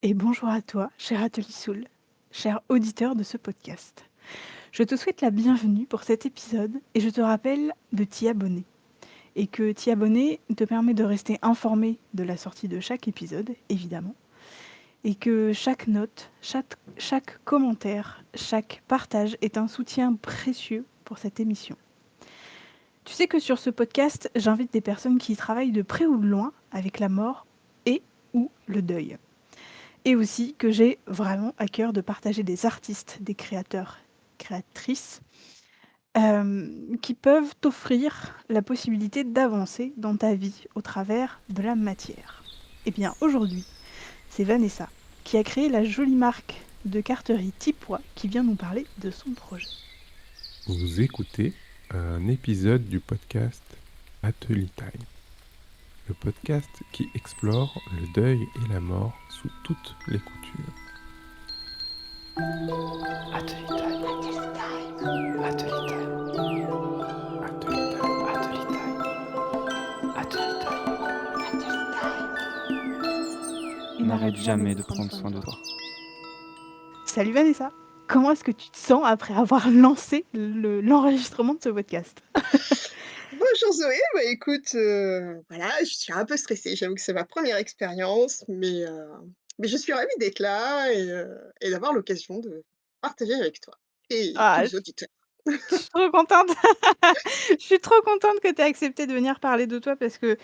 Et bonjour à toi, cher Atelier Soul, cher auditeur de ce podcast. Je te souhaite la bienvenue pour cet épisode et je te rappelle de t'y abonner. Et que t'y abonner te permet de rester informé de la sortie de chaque épisode, évidemment. Et que chaque note, chaque commentaire, chaque partage est un soutien précieux pour cette émission. Tu sais que sur ce podcast, j'invite des personnes qui travaillent de près ou de loin avec la mort et ou le deuil. Et aussi que j'ai vraiment à cœur de partager des artistes, des créateurs, créatrices, qui peuvent t'offrir la possibilité d'avancer dans ta vie au travers de la matière. Et bien aujourd'hui, c'est Vanessa qui a créé la jolie marque de carterie Tipois qui vient nous parler de son projet. Vous écoutez un épisode du podcast Atelier Time, le podcast qui explore le deuil et la mort sous toutes les coutures. Atelier Time, Atelier Time, Atelier Time. Atelier Time, Atelier Time. Et N'arrête jamais de prendre soin de toi. Salut Vanessa, comment est-ce que tu te sens après avoir lancé l'enregistrement de ce podcast? Bonjour Zoé, bah écoute, voilà, je suis un peu stressée. J'avoue que c'est ma première expérience, mais je suis ravie d'être là et d'avoir l'occasion de partager avec toi et tous Ah, les auditeurs. je suis trop contente. Je suis trop contente que tu aies accepté de venir parler de toi parce que,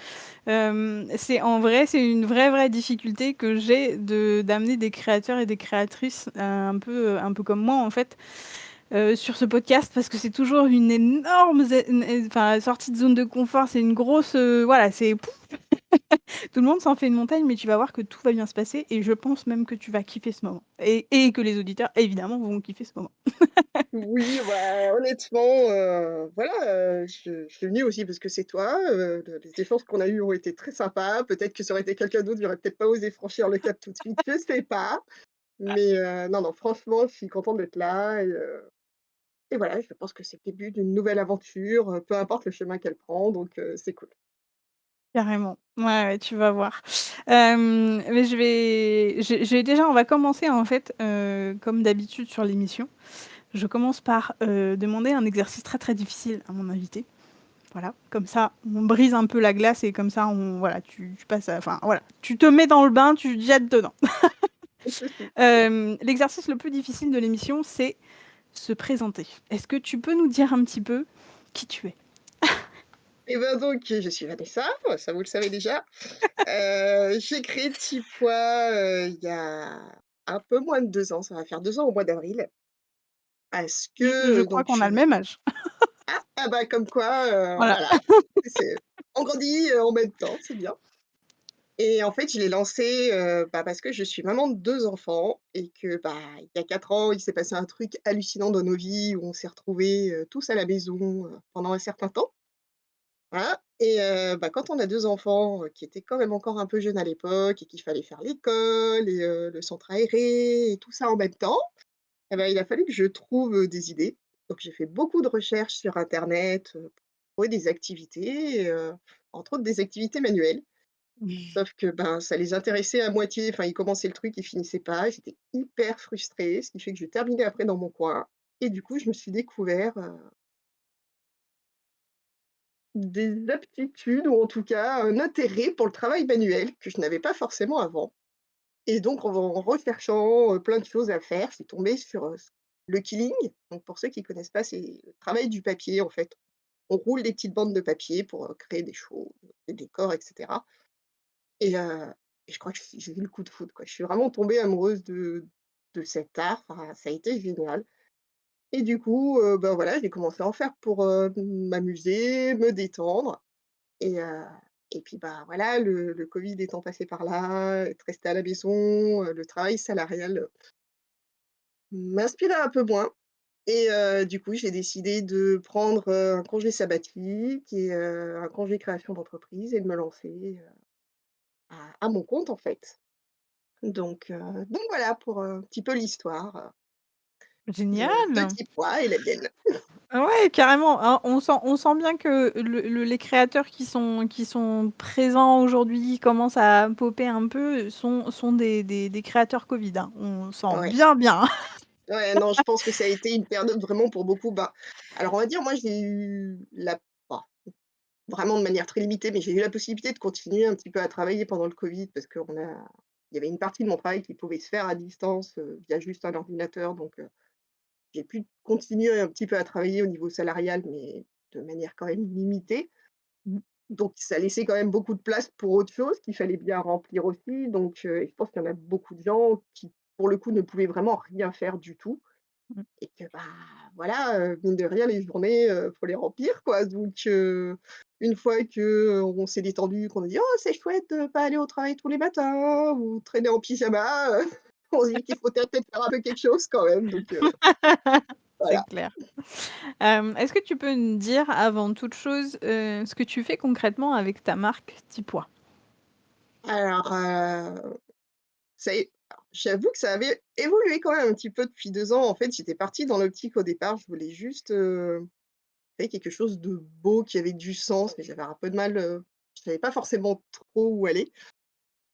c'est en vrai, c'est une vraie difficulté que j'ai d'amener des créateurs et des créatrices, un peu comme moi, en fait, sur ce podcast parce que c'est toujours une énorme enfin, sortie de zone de confort. C'est une grosse, voilà, c'est pouf, tout le monde s'en fait une montagne, mais tu vas voir que tout va bien se passer et je pense même que tu vas kiffer ce moment et que les auditeurs, évidemment, vont kiffer ce moment. Oui, bah, honnêtement, voilà, je suis venue aussi parce que c'est toi, le les échanges qu'on a eus ont été très sympas. Peut-être que ça aurait été quelqu'un d'autre, j'aurais peut-être pas osé franchir le cap tout de suite, je sais pas. Non, non, franchement, je suis contente d'être là et voilà, je pense que c'est le début d'une nouvelle aventure, peu importe le chemin qu'elle prend, donc c'est cool. Carrément. Ouais, tu vas voir. Mais déjà on va commencer en fait, comme d'habitude sur l'émission. Je commence par, demander un exercice très difficile à mon invité. Voilà, comme ça, on brise un peu la glace et comme ça on voilà, tu passes à enfin voilà, tu te mets dans le bain, tu te jettes dedans. L'exercice le plus difficile de l'émission, c'est se présenter. Est-ce que tu peux nous dire un petit peu qui tu es? Et ben, donc, je suis Vanessa, ça vous le savez déjà. J'ai créé Tipois, il y a un peu moins de 2 ans, ça va faire 2 ans au mois d'avril. Parce Je que, crois donc qu'on a le même âge. bah, comme quoi, Voilà. voilà, c'est on grandit, en même temps, c'est bien. Et en fait, je l'ai lancé, bah, parce que je suis maman de 2 enfants et que, bah, il y a 4 ans, il s'est passé un truc hallucinant dans nos vies où on s'est retrouvés, tous à la maison, pendant un certain temps. Voilà bah, quand on a 2 enfants, qui étaient quand même encore un peu jeunes à l'époque et qu'il fallait faire l'école et le centre aéré et tout ça en même temps, et bah, il a fallu que je trouve, des idées. Donc j'ai fait beaucoup de recherches sur internet, pour trouver des activités entre autres des activités manuelles. Sauf que, ben, ça les intéressait à moitié, enfin, ils commençaient le truc, ils finissaient pas. J'étais hyper frustrée, ce qui fait que je terminais après dans mon coin et du coup, je me suis découvert, des aptitudes ou en tout cas un intérêt pour le travail manuel que je n'avais pas forcément avant et donc en recherchant, plein de choses à faire, je suis tombée sur, le quilling. Donc pour ceux qui connaissent pas, c'est le travail du papier en fait. On roule des petites bandes de papier pour, créer des choses, des décors et cetera et et je crois que j'ai eu le coup de foudre quoi. Je suis vraiment tombée amoureuse de cet art, enfin ça a été génial. Et du coup, bah, voilà, j'ai commencé à en faire pour, m'amuser, me détendre et et puis, bah, voilà, le covid étant passé par là, être restée à la maison, le travail salarial, m'inspirait un peu moins et du coup, j'ai décidé de prendre, un congé sabbatique et un congé création d'entreprise et de me lancer, à mon compte, en fait. Donc voilà pour, un petit peu l'histoire. J'ai 2 Génial! petits pois et la mienne. Ah ouais, carrément, hein, on sent bien que les créateurs qui sont présents aujourd'hui, qui commencent à popper un peu, sont des créateurs Covid, hein. On sent Ouais. bien, bien. Ouais, non, je pense que ça a été une période vraiment pour beaucoup, bah, alors on va dire, moi j'ai eu la pas vraiment de manière très limitée, mais j'ai eu la possibilité de continuer un petit peu à travailler pendant le covid parce il y avait une partie de mon travail qui pouvait se faire à distance, via juste un ordinateur donc j'ai pu continuer un petit peu à travailler au niveau salarial, mais de manière quand même limitée. Mmh, Donc ça laissait quand même beaucoup de place pour autre chose qu'il fallait bien remplir aussi donc et je pense qu'il y en a beaucoup de gens qui, pour le coup, ne pouvaient vraiment rien faire du tout. mmh. Et que, bah, voilà, mine de rien, les journées, faut les remplir, quoi. Donc, une fois que, on s'est détendu, qu'on a dit: «Oh, c'est chouette de pas aller au travail tous les matins» ou traîner en pyjama, on se dit qu'il faut peut-être faire un peu quelque chose quand même, donc, C'est voilà. clair. Est-ce que tu peux me dire, avant toute chose, ce que tu fais concrètement avec ta marque Tipois? Alors, ça é alors j'avoue que ça avait évolué quand même un petit peu depuis 2 ans. En fait, j'étais partie dans l'optique au départ, je voulais juste, créer quelque chose de beau, qui avait du sens, mais j'avais un peu de mal, je savais pas forcément trop où aller.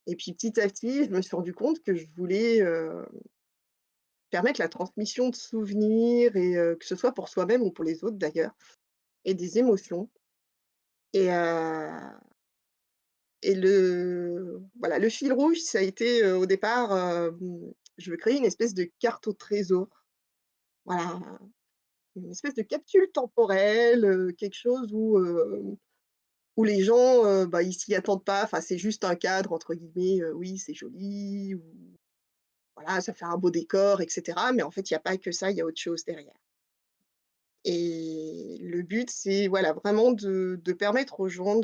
Et puis petit à petit, je me suis rendu compte que je voulais, permettre la transmission de souvenirs et que ce soit pour soi-même ou pour les autres d'ailleurs et des émotions et le fil rouge, ça a été, au départ, je veux créer une espèce de carte au trésor. Voilà, une espèce de capsule temporelle, quelque chose où les gens, bah, ils s'y attendent pas. Enfin, c'est juste un cadre entre guillemets, oui, c'est joli ou voilà, ça fait un beau décor et cetera, mais en fait, il y a pas que ça, il y a autre chose derrière et le but, c'est voilà, vraiment de permettre aux gens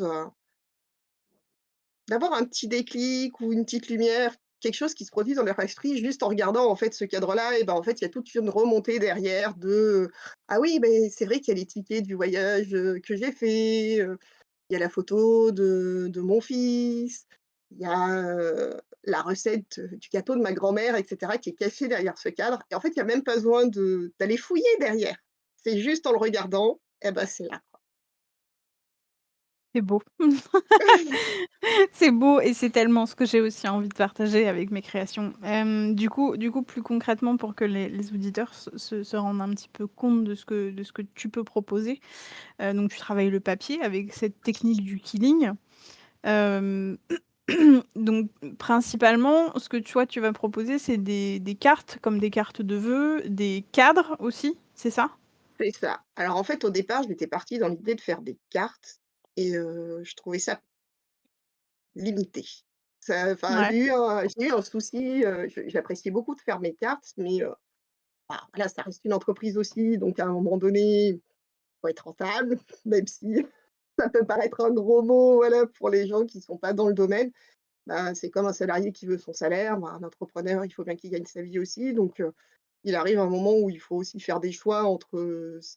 d'avoir un petit déclic ou une petite lumière, quelque chose qui se produise dans leur esprit juste en regardant, en fait, ce cadre-là et ben, en fait, il y a toute une remontée derrière de, «Ah oui, beh, c'est vrai qu'il y a les tickets du voyage, que j'ai fait, il y a la photo de mon fils, il y a, la recette, du gâteau de ma grand-mère et cetera qui est cachée derrière ce cadre et en fait, il y a même pas besoin d'aller fouiller derrière. C'est juste en le regardant et ben c'est là, quoi. C'est beau. C'est beau et c'est tellement ce que j'ai aussi envie de partager avec mes créations. Du coup, plus concrètement pour que les auditeurs se rendent un petit peu compte de ce que tu peux proposer, donc tu travailles le papier avec cette technique du quilling. Hem, donc principalement, ce que tu vas proposer, c'est des cartes, comme des cartes de vœux, des cadres aussi, c'est ça? C'est ça. Alors en fait, au départ, j'étais partie dans l'idée de faire des cartes et je trouvais ça limité. Ça enfin, Ouais. j'ai eu un souci, j'appréciais beaucoup de faire mes cartes, mais bah, voilà, ça reste une entreprise aussi, donc à un moment donné, il faut être rentable, même si ça peut paraître un gros mot, voilà, pour les gens qui sont pas dans le domaine. Bah, c'est comme un salarié qui veut son salaire, bah, un entrepreneur, il faut bien qu'il gagne sa vie aussi, donc il arrive un moment où il faut aussi faire des choix entre, ce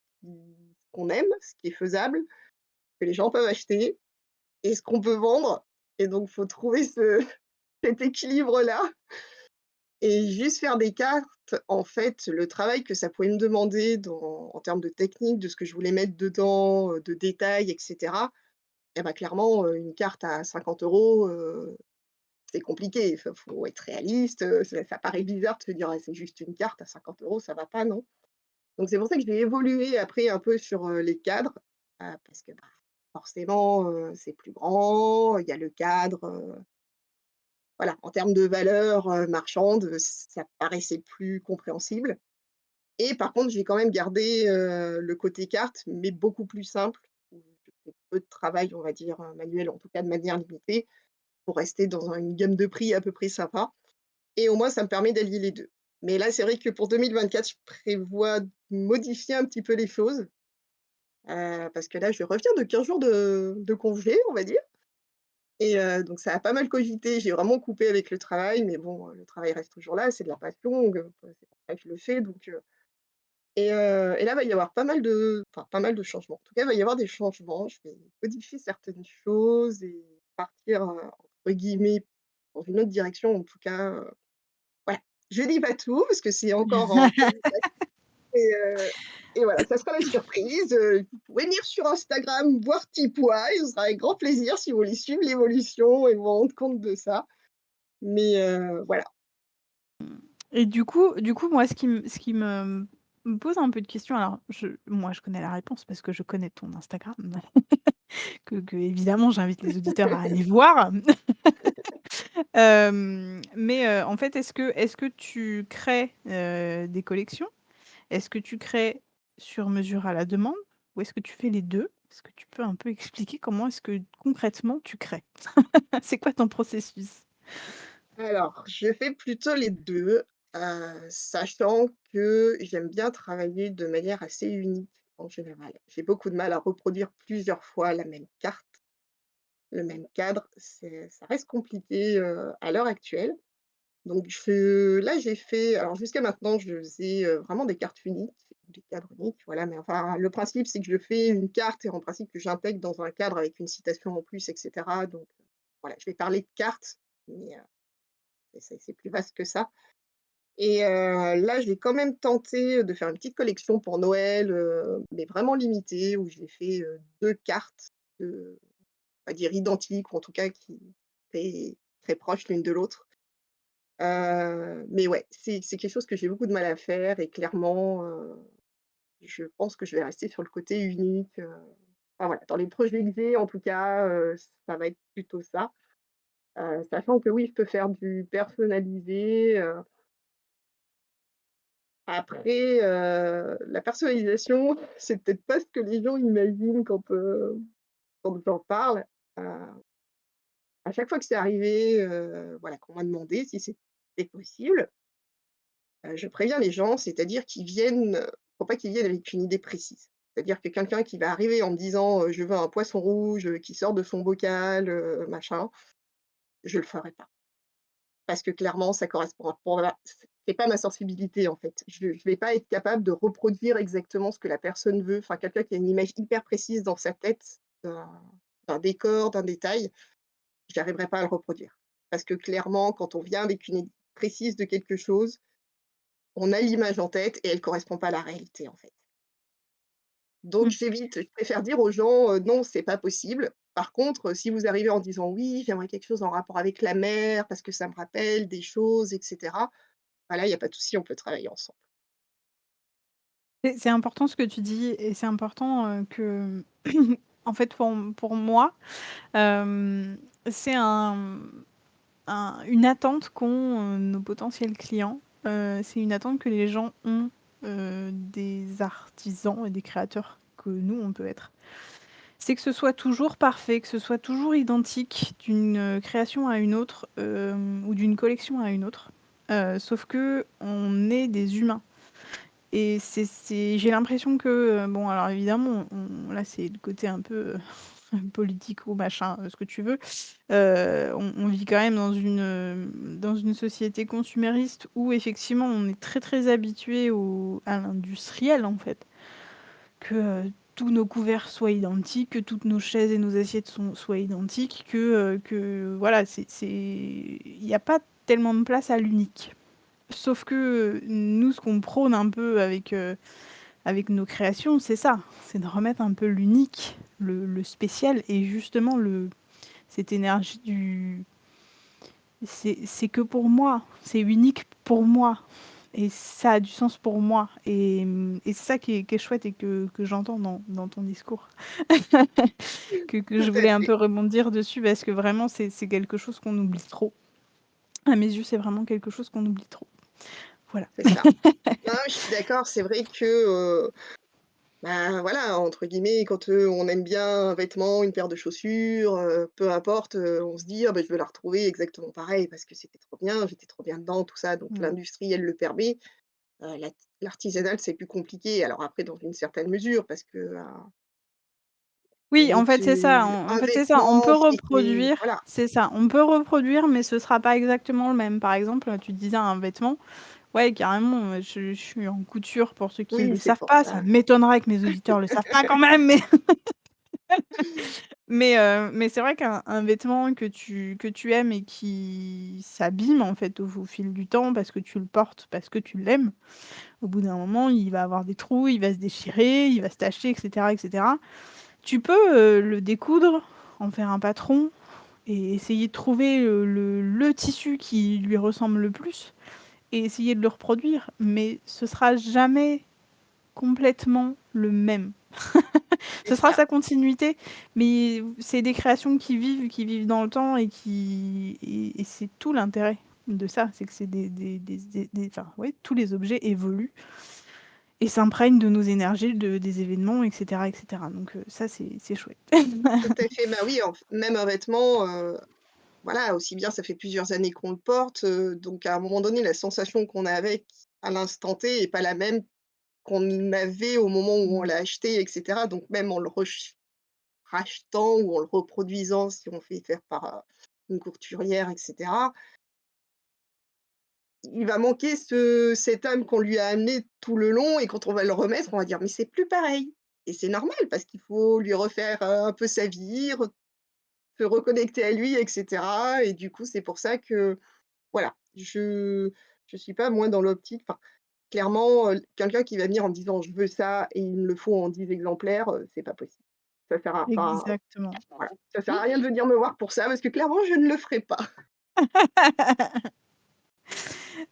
qu'on aime, ce qui est faisable, que les gens peuvent acheter et ce qu'on peut vendre et donc faut trouver cet équilibre-là et juste faire des cartes, en fait, le travail que ça pouvait me demander en termes de technique, de ce que je voulais mettre dedans, de détails et cetera et bah, clairement, une carte à 50 €, c'est compliqué. Faut être réaliste, ça paraît bizarre de se dire: «Ah, c'est juste une carte à 50 €, ça va pas, non?» Donc c'est pour ça que j'ai évolué après un peu sur, les cadres, parce que, bah, forcément, c'est plus grand, il y a le cadre, voilà, en termes de valeur, marchande, ça paraissait plus compréhensible et par contre, j'ai quand même gardé, le côté carte, mais beaucoup plus simple, où je fais peu de travail, on va dire, manuel, en tout cas de manière limitée, pour rester dans une gamme de prix à peu près sympa et au moins ça me permet d'allier les 2. Mais là, c'est vrai que pour 2024, je prévois de modifier un petit peu les choses, parce que là, je reviens de 15 jours de congé, on va dire et donc ça a pas mal cogité. J'ai vraiment coupé avec le travail, mais bon, le travail reste toujours là, c'est de la passion, c'est pour ça que je le fais donc et là, il va y avoir pas mal de changements. En tout cas, il va y avoir des changements. Je vais modifier certaines choses et partir, entre guillemets, «dans une autre direction», en tout cas, voilà. Je dis pas tout parce que c'est encore en projet. Et voilà, ça sera la surprise, vous pouvez venir sur Instagram voir Tipois et ce sera avec grand plaisir si vous voulez suivre l'évolution et vous rendre compte de ça. Mais voilà. Et du coup, moi, ce qui me pose un peu de questions, alors moi, je connais la réponse parce que je connais ton Instagram, que évidemment, j'invite les auditeurs à aller voir. Mais en fait, est-ce que tu crées, des collections? Est-ce que tu crées sur mesure à la demande? Ou est-ce que tu fais les 2? Est-ce que tu peux un peu expliquer comment est-ce que concrètement tu crées? C'est quoi ton processus? Alors, je fais plutôt les 2, sachant que j'aime bien travailler de manière assez unique en général. J'ai beaucoup de mal à reproduire plusieurs fois la même carte, le même cadre, ça reste compliqué, à l'heure actuelle. Donc là, j'ai fait alors jusqu'à maintenant, je faisais, vraiment des cartes uniques, des cadres uniques, voilà, mais enfin, le principe, c'est que je fais une carte et en principe que j'intègre dans un cadre avec une citation en plus et cetera. Donc voilà, je vais parler de cartes, mais c'est plus vaste que ça. Et là, je vais quand même tenter de faire une petite collection pour Noël, mais vraiment limitée, où j'ai fait, 2 cartes, on va dire identiques ou en tout cas qui très très proches l'une de l'autre. Mais ouais, c'est quelque chose que j'ai beaucoup de mal à faire et clairement, je pense que je vais rester sur le côté unique, enfin voilà, dans les projets que j'ai en tout cas, ça va être plutôt ça. Sachant que oui, je peux faire du personnalisé, après, la personnalisation, c'est peut-être pas ce que les gens imaginent quand j'en parle. Heu, à chaque fois que c'est arrivé, voilà, qu'on m'a demandé si c'était possible, je préviens les gens, c'est-à-dire qu'ils viennent, faut pas qu'ils viennent avec une idée précise. C'est-à-dire que quelqu'un qui va arriver en me disant, «Je veux un poisson rouge, qui sort de son bocal, machin», je le ferai pas. Parce que clairement, ça correspond pour la c'est pas ma sensibilité, en fait. Je vais pas être capable de reproduire exactement ce que la personne veut. Enfin, quelqu'un qui a une image hyper précise dans sa tête d'un décor, d'un détail, j'arriverai pas à le reproduire. Parce que clairement, quand on vient avec une idée précise de quelque chose, on a l'image en tête et elle correspond pas à la réalité, en fait. Donc Mmh. j'évite, je préfère dire aux gens, «Non, c'est pas possible». Par contre, si vous arrivez en disant: «Oui, j'aimerais quelque chose en rapport avec la mer parce que ça me rappelle des choses et cetera», bah, là, il y a pas de souci, on peut travailler ensemble. C'est important ce que tu dis et c'est important, que en fait, pour moi, hem, c'est une attente qu'ont, nos potentiels clients. C'est une attente que les gens ont, des artisans et des créateurs que nous, on peut être. C'est que ce soit toujours parfait, que ce soit toujours identique d'une, création à une autre, ou d'une collection à une autre. Sauf qu'on est des humains et j'ai l'impression que, bon alors évidemment là c'est le côté un peu, politique ou machin, ce que tu veux. On vit quand même dans une société consumériste où effectivement on est très, très habitué à l'industriel en fait. Que, tous nos couverts soient identiques, que toutes nos chaises et nos assiettes soient identiques, que voilà, il y a pas tellement de place à l'unique. Sauf que, nous, ce qu'on prône un peu avec nos créations, c'est ça, c'est de remettre un peu l'unique, le spécial et justement cette énergie du c'est que pour moi, c'est unique pour moi et ça a du sens pour moi et c'est ça qui est chouette et que j'entends dans ton discours. Que je Tout à voulais un fait, peu rebondir dessus parce que vraiment c'est quelque chose qu'on oublie trop. À mes yeux, c'est vraiment quelque chose qu'on oublie trop. Voilà. c'est ça. Non, je suis d'accord, c'est vrai que, bah, voilà, entre guillemets, quand, on aime bien un vêtement, une paire de chaussures, peu importe, on se dit: «Ah bah, je veux la retrouver exactement pareil parce que c'était trop bien, j'étais trop bien dedans», tout ça, donc Mmh. l'industrie, elle le permet. L'artisanal, c'est plus compliqué, alors après dans une certaine mesure parce que, Oui, mais en fait, c'est ça, en un fait, c'est ça, on peut vêtement, reproduire, voilà. c'est ça, on peut reproduire, mais ce sera pas exactement le même. Par exemple, tu disais un vêtement, ouais, carrément, je suis en couture pour ceux qui Oui, le c'est savent pour pas, ça ça. m'étonnerait que mes auditeurs le savent pas quand même, mais Mais c'est vrai qu'un vêtement que tu aimes et qui s'abîme, en fait, au fil du temps parce que tu le portes, parce que tu l'aimes, au bout d'un moment, il va avoir des trous, il va se déchirer, il va se tacher et cetera et cetera. Tu peux, le découdre, en faire un patron et essayer de trouver, le tissu qui lui ressemble le plus et essayer de le reproduire, mais ce sera jamais complètement le même. C'est Ce sera ça. sa continuité, mais c'est des créations qui vivent dans le temps et c'est tout l'intérêt de ça, c'est que c'est des enfin, ouais, tous les objets évoluent et s'imprègnent de nos énergies, des événements et cetera, donc ça, c'est chouette. Tout à fait. Bah oui, même un vêtement, voilà, aussi bien ça fait plusieurs années qu'on le porte, donc à un moment donné, la sensation qu'on a avec à l'instant T est pas la même qu'on avait au moment où on Mmh. l'a acheté et cetera. Donc même en le rachetant ou en le reproduisant, si on fait faire par, une couturière et cetera, il va manquer cette âme qu'on lui a amenée tout le long et quand on va le remettre, on va dire: «Mais c'est plus pareil» et c'est normal parce qu'il faut lui refaire, un peu sa vie, se reconnecter à lui et cetera et du coup, c'est pour ça que, voilà, je suis pas moi dans l'optique enfin, clairement, quelqu'un qui va venir en me disant: «Je veux ça» et il me le faut en 10 exemplaires, c'est pas possible. Ça sert à enfin, Exactement. voilà, ça sert à rien de venir me voir pour ça parce que clairement je ne le ferai pas.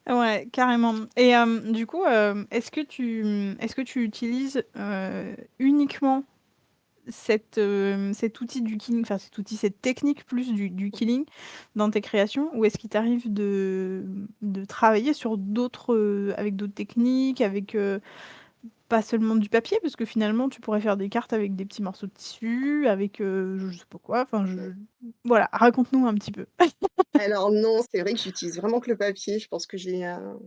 Ouais, carrément et du coup, est-ce que tu utilises, uniquement cet outil du killing, enfin cet outil, cette technique plus du killing dans tes créations? Ou est-ce qu'il t'arrive de travailler sur d'autres, avec d'autres techniques, avec, pas seulement du papier? Parce que finalement tu pourrais faire des cartes avec des petits morceaux de tissu, avec, je sais pas quoi, enfin je voilà, raconte-nous un petit peu. Alors non, c'est vrai que j'utilise vraiment que le papier. Je pense que j'ai un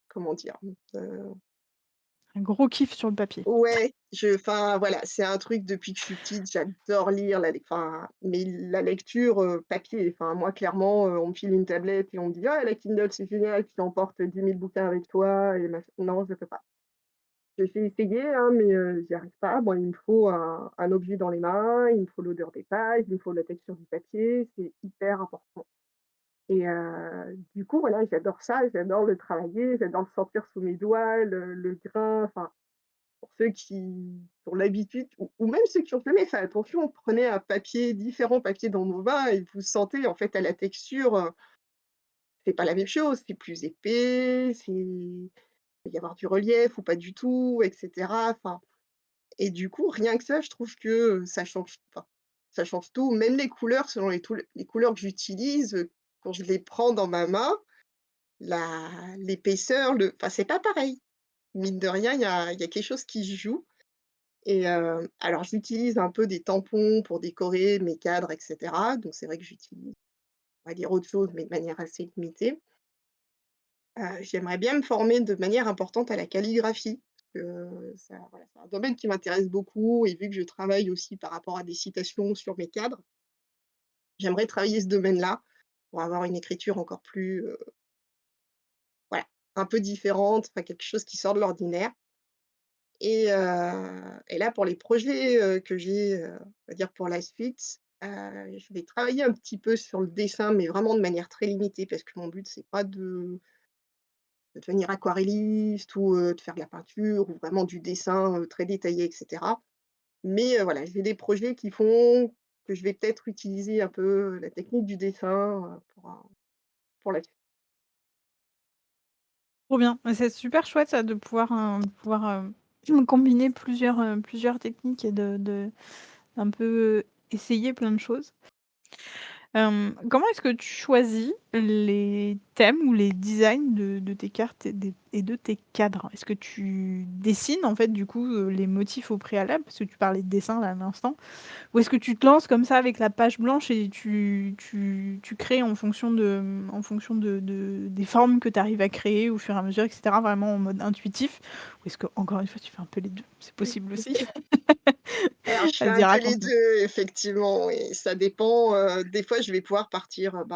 comment dire? Un gros kiff sur le papier. Ouais, enfin, voilà, c'est un truc depuis que je suis petite, j'adore lire mais la lecture, papier, enfin, moi, clairement, on me file une tablette et on me dit: «Ah, la Kindle, c'est génial, tu emportes 10 000 bouquins avec toi» et non, je peux pas. J'ai essayé, hein, mais j'y arrive pas. Moi, il me faut un objet dans les mains, il me faut l'odeur des pages, il me faut la texture du papier, c'est hyper important et du coup, voilà, j'adore ça, j'adore le travailler, j'adore le sentir sous mes doigts, le grain, enfin pour ceux qui ont l'habitude ou même ceux qui ont jamais fait attention, prenez un papier, différents papiers dans vos mains et vous sentez en fait à la texture, c'est pas la même chose, c'est plus épais, il peut y avoir du relief ou pas du tout et cetera, enfin et du coup, rien que ça, je trouve que, ça change tout. Même les couleurs, selon les couleurs que j'utilise, quand je les prends dans ma main, l'épaisseur, c'est pas pareil. Mine de rien, il y a quelque chose qui se joue. Et alors j'utilise un peu des tampons pour décorer mes cadres et cetera, donc c'est vrai que j'utilise, on va dire autre chose, mais de manière assez limitée. J'aimerais bien me former de manière importante à la calligraphie, parce que ça voilà, c'est un domaine qui m'intéresse beaucoup et vu que je travaille aussi par rapport à des citations sur mes cadres, j'aimerais travailler ce domaine-là pour avoir une écriture encore plus, voilà, un peu différente, enfin quelque chose qui sort de l'ordinaire. Et là, pour les projets, que j'ai, on va dire pour la suite, je vais travailler un petit peu sur le dessin, mais vraiment de manière très limitée parce que mon but, c'est pas de devenir aquarelliste ou, de faire de la peinture ou vraiment du dessin, très détaillé et cetera. Mais, voilà, j'ai des projets qui font que je vais peut-être utiliser un peu la technique du dessin, pour la suite. Trop bien, mais c'est super chouette ça de pouvoir, combiner plusieurs techniques et de un peu essayer plein de choses. Comment est-ce que tu choisis les thèmes ou les designs de tes cartes et de tes cadres? Est-ce que tu dessines en fait du coup, les motifs au préalable? Parce que tu parlais de dessin là à l'instant. Ou est-ce que tu te lances comme ça avec la page blanche et tu crées en fonction de des formes que tu arrives à créer au fur et à mesure et cetera, vraiment en mode intuitif? Ou est-ce que encore une fois tu fais un peu les 2? C'est possible aussi? Alors, je fais un Vas-y, peu les raconte-nous. 2 effectivement et ça dépend, des fois, je vais pouvoir partir, je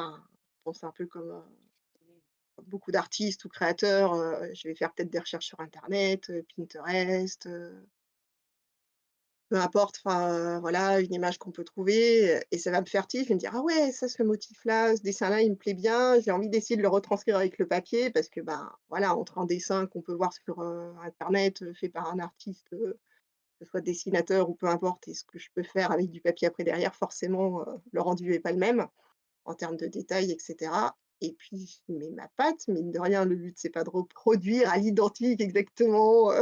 pense un peu comme beaucoup d'artistes ou créateurs, je vais faire peut-être des recherches sur internet, Pinterest, peu importe, enfin, voilà, une image qu'on peut trouver, et ça va me faire tilt. Je vais me dire: «Ah ouais, ça, ce motif-là, ce dessin-là, il me plaît bien». J'ai envie d'essayer de le retranscrire avec le papier parce que, ben, voilà, entre un dessin qu'on peut voir sur, internet, fait par un artiste, que ce soit dessinateur ou peu importe, et ce que je peux faire avec du papier après derrière, forcément, le rendu est pas le même en termes de détails et cetera. Et puis mais ma patte, mine de rien, le but, c'est pas de reproduire à l'identique exactement,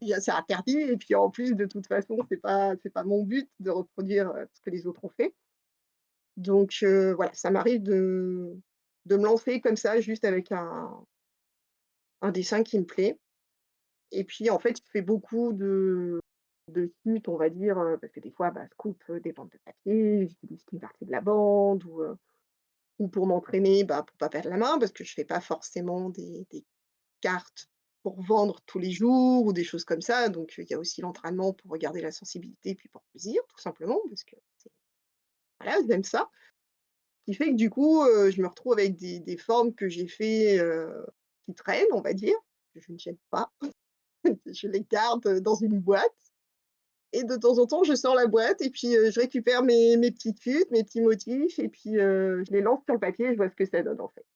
il y a c'est interdit, et puis en plus, de toute façon, c'est pas mon but de reproduire, ce que les autres ont fait. Donc voilà, ça m'arrive de me lancer comme ça, juste avec un dessin qui me plaît. Et puis en fait, je fais beaucoup de chutes, on va dire, parce que des fois, bah, je coupe, des bandes de papier, j'utilise qu'une partie de la bande, ou pour m'entraîner, bah, pour pas perdre la main, parce que je fais pas forcément des cartes pour vendre tous les jours ou des choses comme ça. Donc il y a aussi l'entraînement pour garder la sensibilité, puis pour plaisir, tout simplement, parce que c'est voilà, j'aime ça. Ce qui fait que du coup, je me retrouve avec des formes que j'ai fait, qui traînent, on va dire, que je ne jette pas. Je les garde, dans une boîte, et de temps en temps, je sors la boîte et puis, je récupère mes petites chutes, mes petits motifs, et puis, je les lance sur le papier et je vois ce que ça donne, en fait.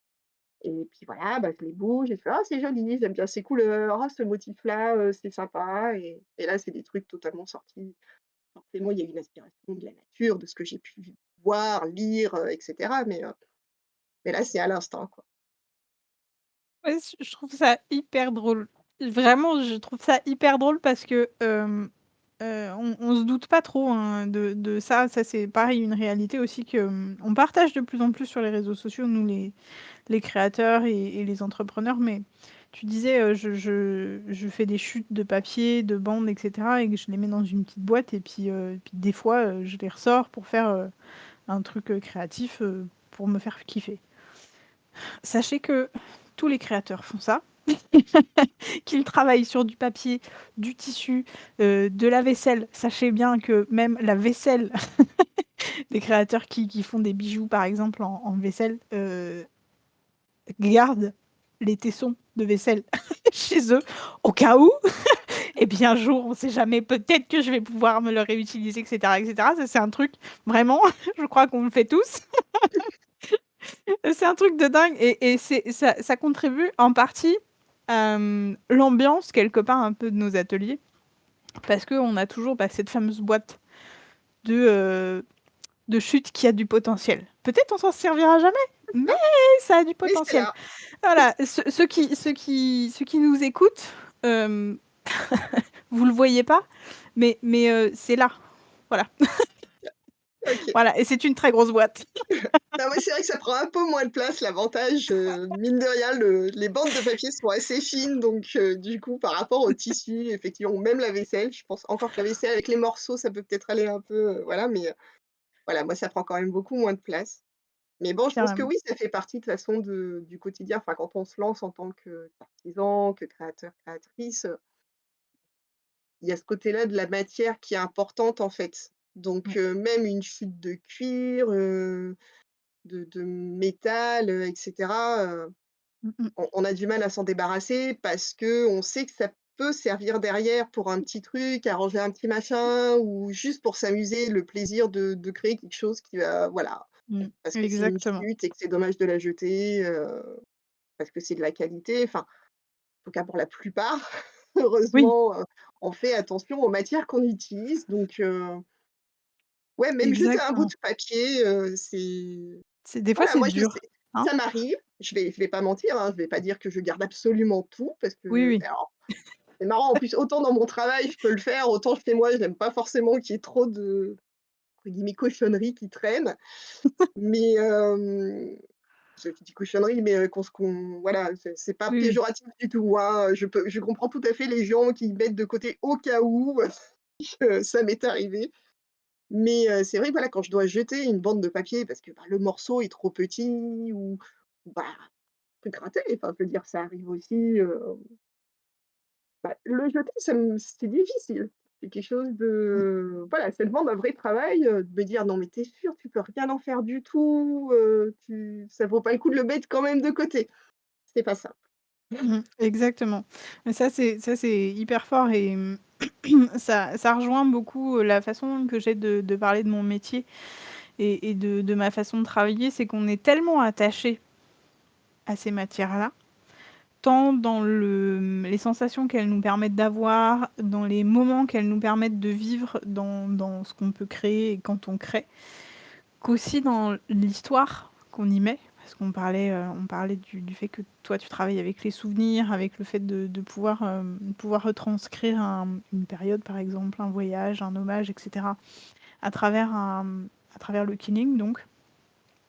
Et puis voilà, bah, je les bouge et je fais: «Ah, c'est joli, j'aime bien ces couleurs. Ah, ce motif-là, c'est sympa», et là, c'est des trucs totalement sortis. Forcément, il y a une inspiration de la nature, de ce que j'ai pu voir, lire, et cetera, mais là, c'est à l'instinct, quoi. Ouais, je trouve ça hyper drôle. Vraiment, je trouve ça hyper drôle parce que, on se doute pas trop, hein, de ça. Ça, c'est pareil, une réalité aussi que, on partage de plus en plus sur les réseaux sociaux, nous les créateurs et les entrepreneurs. Mais tu disais, je fais des chutes de papier, de bandes et cetera, et que je les mets dans une petite boîte, et puis des fois, je les ressors pour faire, un truc, créatif, pour me faire kiffer. Sachez que tous les créateurs font ça, qu'ils travaillent sur du papier, du tissu, de la vaisselle. Sachez bien que même la vaisselle des créateurs qui font des bijoux, par exemple, en vaisselle, gardent les tessons de vaisselle chez eux au cas où. Et bien un jour, on sait jamais, peut-être que je vais pouvoir me le réutiliser, et cetera, et cetera. Ça, c'est un truc vraiment, je crois qu'on le fait tous. C'est un truc de dingue, et c'est ça contribue en partie à, l'ambiance quelque part un peu de nos ateliers, parce qu'on a toujours, bah, cette fameuse boîte de chute qui a du potentiel. Peut-être on s'en servira jamais, mais Ah, ça a du mais c'est potentiel. là. Voilà, ceux qui nous écoutent, hem, vous le voyez pas, mais c'est là. Voilà, OK. voilà, et c'est une très grosse boîte. Non, mais c'est vrai que ça prend un peu moins de place. L'avantage, mine de rien, les bandes de papier sont assez fines, donc du coup, par rapport au tissu, effectivement, ou même la vaisselle, je pense encore que la vaisselle avec les morceaux, ça peut peut-être aller un peu, voilà, mais voilà, moi, ça prend quand même beaucoup moins de place. Mais bon, je pense que Carrément. oui, ça fait partie de toute façon du quotidien. Enfin, quand on se lance en tant qu'artisan, que créateur, créatrice, il y a ce côté-là de la matière qui est importante, en fait. Donc Ouais. même une chute de cuir, de métal, et cetera, Mmh mh. on a du mal à s'en débarrasser parce qu'on sait que ça peut servir derrière pour un petit truc, arranger un petit machin, ou juste pour s'amuser, le plaisir de créer quelque chose qui va voilà, Mmh. parce que c'est une Exactement. chute et que c'est dommage de la jeter, parce que c'est de la qualité. Enfin, en tout cas pour la plupart, Oui, heureusement, on fait attention aux matières qu'on utilise. Donc ouais, même jeter un bout exactement. de papier, c'est C'est des fois, voilà, c'est moi je dur, sais, hein? ça m'arrive, je vais pas mentir, hein, je vais pas dire que je garde absolument tout parce Oui, que oui. alors c'est marrant, en plus, autant dans mon travail, je peux le faire, autant chez moi, j'aime pas forcément qu'il y ait trop de, entre guillemets, «cochonneries» qui traînent. Mais je dis cochonneries, mais qu'on voilà, c'est pas Oui, oui. péjoratif du tout, hein, je comprends tout à fait les gens qui mettent de côté au cas où, ça m'est arrivé. Mais c'est vrai que voilà, quand je dois jeter une bande de papier parce que, bah, le morceau est trop petit, ou bah, peut gratter, enfin, je veux dire, ça arrive aussi, bah, le jeter, c'est difficile. C'est quelque chose Mmh. voilà, ça demande un vrai travail, de me dire: «Non, mais tu es sûr, tu peux rien en faire du tout, tu ça vaut pas le coup de le mettre quand même de côté». C'est pas simple. Exactement. Mais ça c'est hyper fort et ça rejoint beaucoup, la façon que j'ai de parler de mon métier et de ma façon de travailler. C'est qu'on est tellement attaché à ces matières-là, tant dans les sensations qu'elles nous permettent d'avoir, dans les moments qu'elles nous permettent de vivre dans ce qu'on peut créer et quand on crée, qu'aussi dans l'histoire qu'on y met. Parce on parlait du fait que toi, tu travailles avec les souvenirs, avec le fait de pouvoir retranscrire une période, par exemple, un voyage, un hommage, etc., à travers, à travers le killing, donc,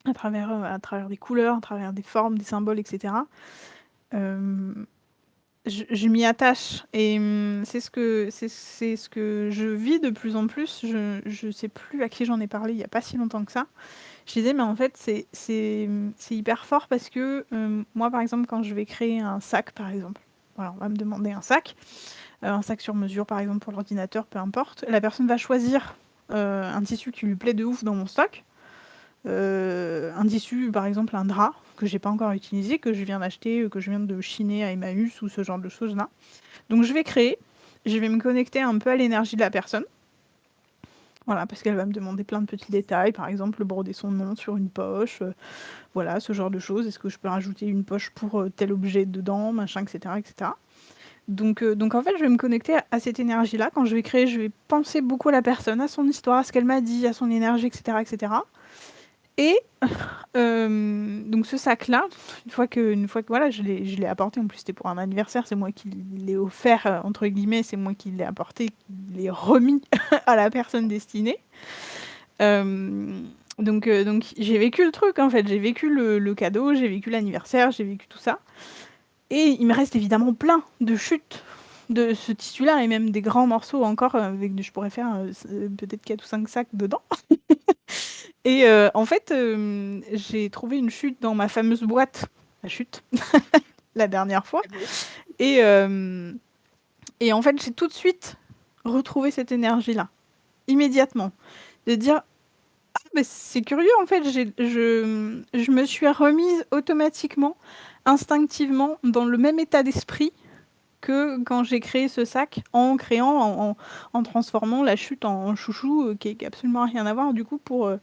à travers des couleurs, à travers des formes, des symboles, etc. Euh, je m'y attache et c'est ce que je vis de plus en plus. Je sais plus à qui j'en ai parlé il y a pas si longtemps que ça. Je disais, mais en fait, c'est hyper fort parce que moi, par exemple, quand je vais créer un sac, par exemple, voilà, on va me demander un sac sur mesure, par exemple, pour l'ordinateur, peu importe, la personne va choisir un tissu qui lui plaît de ouf dans mon stock. Un tissu, par exemple, un drap que j'ai pas encore utilisé, que je viens d'acheter, que je viens de chiner à Emmaüs ou ce genre de choses-là. Donc je vais créer, je vais me connecter un peu à l'énergie de la personne. Voilà, parce qu'elle va me demander plein de petits détails, par exemple broder son nom sur une poche, voilà, ce genre de choses. Est-ce que je peux rajouter une poche pour tel objet dedans, machin, etc. etc. Donc en fait, je vais me connecter à cette énergie-là. Quand je vais créer, je vais penser beaucoup à la personne, à son histoire, à ce qu'elle m'a dit, à son énergie, etc. etc. Et donc ce sac-là, une fois que voilà, je l'ai apporté, en plus c'était pour un anniversaire, c'est moi qui l'ai offert, entre guillemets, c'est moi qui l'ai apporté, qui l'ai remis à la personne destinée. Donc j'ai vécu le truc en fait, j'ai vécu le cadeau, j'ai vécu l'anniversaire, j'ai vécu tout ça. Et il me reste évidemment plein de chutes de ce tissu-là et même des grands morceaux encore je pourrais faire peut-être 4 ou 5 sacs dedans. Et en fait, j'ai trouvé une chute dans ma fameuse boîte à chute, la dernière fois. Très beau. Et, et en fait, j'ai tout de suite retrouvé cette énergie-là, immédiatement. De dire, ah, mais c'est curieux, en fait, je me suis remise automatiquement, instinctivement, dans le même état d'esprit que quand j'ai créé ce sac, en transformant la chute en chouchou, qui a absolument rien à voir, du coup, pour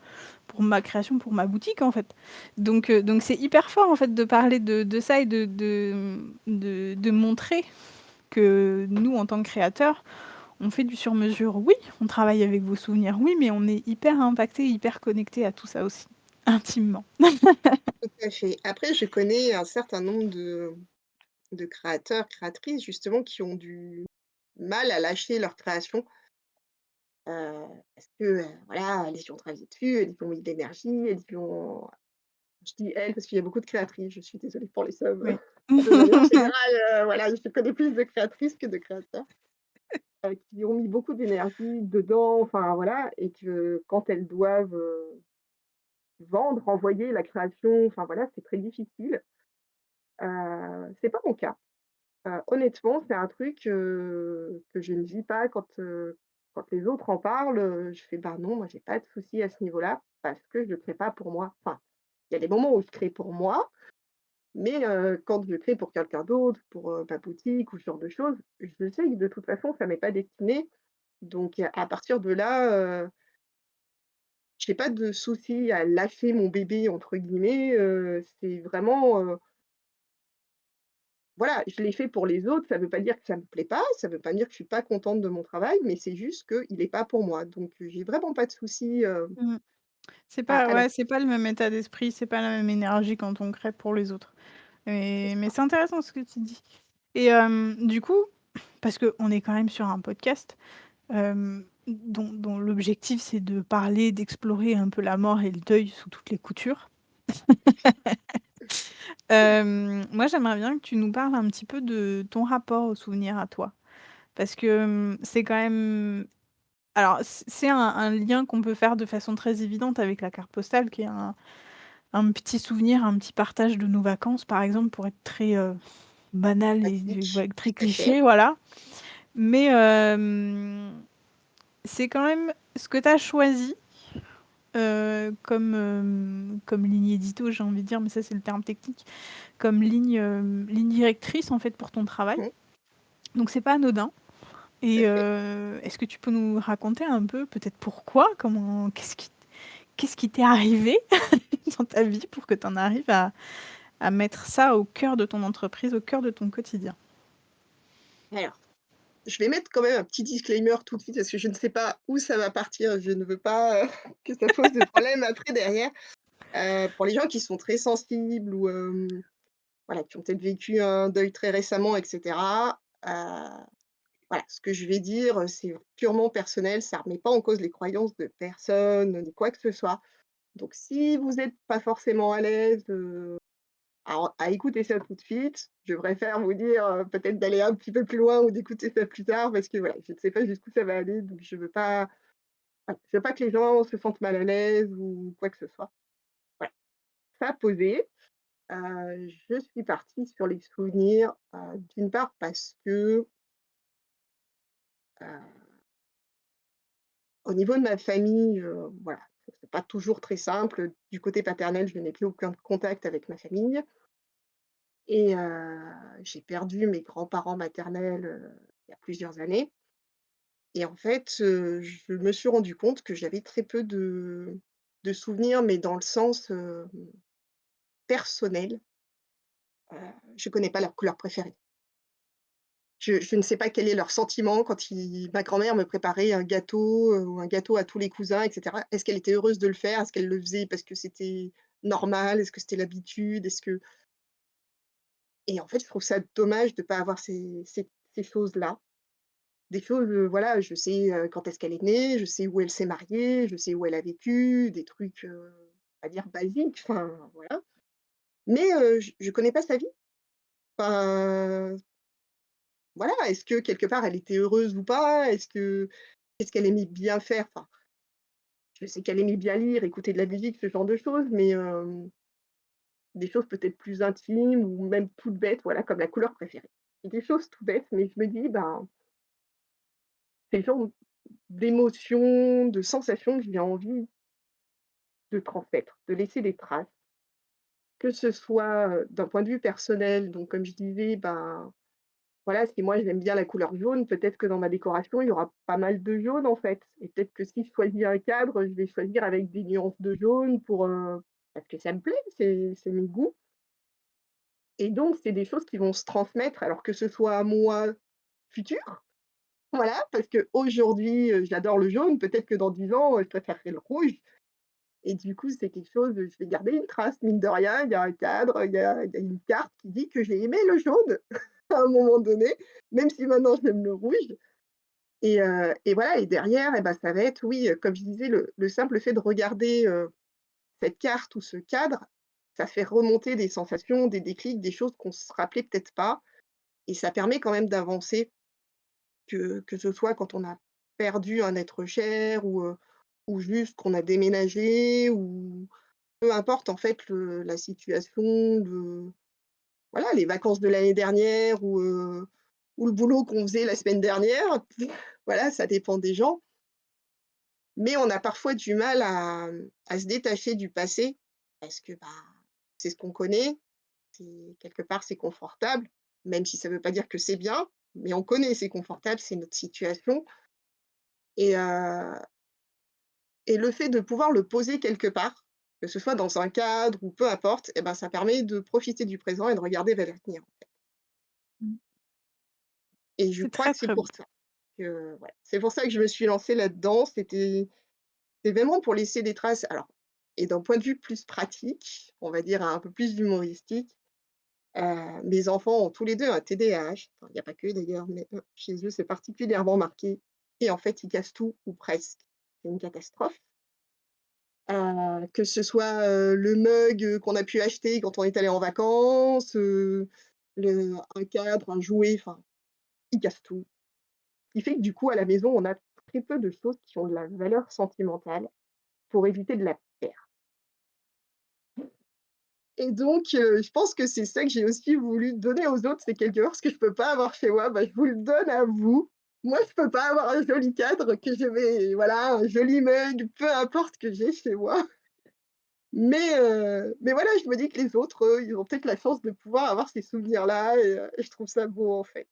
ma création, pour ma boutique en fait. Donc c'est hyper fort en fait de parler de ça et de montrer que nous en tant que créateurs, on fait du sur-mesure. Oui, on travaille avec vos souvenirs, oui, mais on est hyper impacté, hyper connecté à tout ça aussi, intimement. Tout à fait. Après, je connais un certain nombre de créateurs, créatrices justement qui ont du mal à lâcher leur création, parce que, voilà, elles y ont travaillé dessus, elles y ont mis de l'énergie, elles y ont je dis «elles» parce qu'il y a beaucoup de créatrices, je suis désolée pour les hommes, Oui. de manière générale, voilà, je connais plus de créatrices que de créateurs, qui ont mis beaucoup d'énergie dedans, enfin voilà et que quand elles doivent, vendre, envoyer la création, enfin voilà, c'est très difficile. C'est pas mon cas. Honnêtement, c'est un truc, que je ne vis pas quand les autres en parlent, je fais: «Bah, non, moi j'ai pas de souci à ce niveau-là, parce que je ne crée pas pour moi». Enfin, il y a des moments où je crée pour moi, mais quand je crée pour quelqu'un d'autre, pour, ma boutique ou ce genre de choses, je sais que de toute façon ça m'est pas destiné. Donc à partir de là, j'ai pas de souci à «lâcher mon bébé» entre guillemets, c'est vraiment, voilà, je l'ai fait pour les autres, ça veut pas dire que ça me plaît pas, ça veut pas dire que je suis pas contente de mon travail, mais c'est juste qu'il est pas pour moi. Donc j'ai vraiment pas de souci, Mm. C'est à pas, à ouais, là-dessus. c'est pas le même état d'esprit, c'est pas la même énergie quand on crée pour les autres. C'est Mais ça. c'est intéressant ce que tu dis. Et du coup, parce qu'on est quand même sur un podcast, dont l'objectif c'est de parler, d'explorer un peu la mort et le deuil sous toutes les coutures. Moi, j'aimerais bien que tu nous parles un petit peu de ton rapport au souvenir à toi. Parce que c'est quand même... Alors, c'est un lien qu'on peut faire de façon très évidente avec la carte postale, qui est un petit souvenir, un petit partage de nos vacances, par exemple, pour être très banal et Classique, ouais, très tout à fait. cliché, voilà. Mais c'est quand même ce que tu as choisi comme ligne édito, j'ai envie de dire, mais ça c'est le terme technique, comme ligne directrice en fait pour ton travail. Mmh, Donc c'est pas anodin. tout Et à fait. est-ce que tu peux nous raconter un peu peut-être pourquoi? Qu'est-ce qui t'est arrivé dans ta vie pour que tu en arrives à mettre ça au cœur de ton entreprise, au cœur de ton quotidien? Alors, je vais mettre quand même un petit disclaimer tout de suite parce que je ne sais pas où ça va partir. Je ne veux pas, que ça pose de problème après derrière. Pour les gens qui sont très sensibles ou, voilà, qui ont peut-être vécu un deuil très récemment et cetera, voilà, ce que je vais dire, c'est purement personnel, ça remet pas en cause les croyances de personne, ni quoi que ce soit. Donc si vous êtes pas forcément à l'aise, à écouter ça tout de suite, je préfère vous dire, peut-être d'aller un petit peu plus loin ou d'écouter ça plus tard parce que voilà, je ne sais pas jusqu'où ça va aller, donc je veux pas voilà, je veux pas que les gens se sentent mal à l'aise ou quoi que ce soit. Voilà, ça posé, je suis partie sur les souvenirs, d'une part parce que, heu, au niveau de ma famille, voilà, c'est pas toujours très simple. Du côté paternel, je n'ai plus aucun contact avec ma famille et j'ai perdu mes grands-parents maternels, il y a plusieurs années et en fait, je me suis rendu compte que j'avais très peu de souvenirs, mais dans le sens, personnel. Je connais pas leur couleur préférée. Je ne sais pas quel est leur sentiment quand ma grand-mère me préparait un gâteau, ou un gâteau à tous les cousins et cetera. Est-ce qu'elle était heureuse de le faire? Est-ce qu'elle le faisait parce que c'était normal? Est-ce que c'était l'habitude? Est-ce que et en fait, je trouve ça dommage de pas avoir ces choses-là. Des choses, voilà, je sais, quand est-ce qu'elle est née, je sais où elle s'est mariée, je sais où elle a vécu, des trucs, on va dire basiques, enfin, voilà. Mais, je connais pas sa vie. Enfin, voilà, est-ce que quelque part elle était heureuse ou pas? Qu'est-ce qu'elle aimait bien faire? Enfin, je sais qu'elle aimait bien lire, écouter de la musique, ce genre de choses, mais des choses peut-être plus intimes ou même toutes bêtes, voilà, comme la couleur préférée. C'est des choses tout bêtes, mais je me dis: «Ben, c'est le genre d'émotions, de sensations que j'ai envie de transmettre, de laisser des traces». Que ce soit, d'un point de vue personnel, donc comme je disais, ben, voilà, si moi j'aime bien la couleur jaune, peut-être que dans ma décoration, il y aura pas mal de jaune, en fait et peut-être que si je choisis un cadre, je vais choisir avec des nuances de jaune pour, parce que ça me plaît, c'est mes goûts et donc c'est des choses qui vont se transmettre alors que ce soit à moi futur, voilà, parce qu'aujourd'hui, j'adore le jaune, peut-être que dans 10 ans, je préférerais le rouge et du coup, c'est quelque chose, je vais garder une trace, mine de rien, il y a un cadre, il y a une carte qui dit que j'ai aimé le jaune à un moment donné, même si maintenant j'aime le rouge. Et voilà et derrière et bah, ça va être oui, comme je disais, le simple fait de regarder, cette carte ou ce cadre, ça fait remonter des sensations, des déclics, des choses qu'on se rappelait peut-être pas et ça permet quand même d'avancer, que ce soit quand on a perdu un être cher ou juste qu'on a déménagé ou peu importe en fait la situation, voilà, les vacances de l'année dernière ou le boulot qu'on faisait la semaine dernière. Voilà, ça dépend des gens. Mais on a parfois du mal à se détacher du passé parce que, bah, c'est ce qu'on connaît, c'est quelque part, c'est confortable, même si ça ne veut pas dire que c'est bien, mais on connaît, c'est confortable, c'est notre situation et le fait de pouvoir le poser quelque part, que ce soit dans un cadre ou peu importe et ben, ça permet de profiter du présent et de regarder vers l'avenir Mmh. et je C'est crois très, que c'est très pour beau. ça que ouais, c'est pour ça que je me suis lancée là-dedans, c'est vraiment pour laisser des traces. Alors et d'un point de vue plus pratique, on va dire un peu plus humoristique, mes enfants ont tous les 2 un TDAH. Enfin, il y a pas que d'ailleurs, mais chez eux, c'est particulièrement marqué et en fait, ils cassent tout ou presque. C'est une catastrophe. Que ce soit, le mug, qu'on a pu acheter quand on est allé en vacances, un cadre, un jouet, enfin, ils cassent tout. Ce qui fait que du coup, à la maison, on a très peu de choses qui ont de la valeur sentimentale pour éviter de la perdre. Et donc, je pense que c'est ça que j'ai aussi voulu donner aux autres, c'est quelque chose que je peux pas avoir chez moi, bah, je vous le donne à vous Moi, je peux pas avoir un joli cadre que je vais voilà, un joli mug, peu importe que j'ai chez moi. Mais voilà, je me dis que les autres, eux, ils ont peut-être la chance de pouvoir avoir ces souvenirs-là et je trouve ça beau, en fait.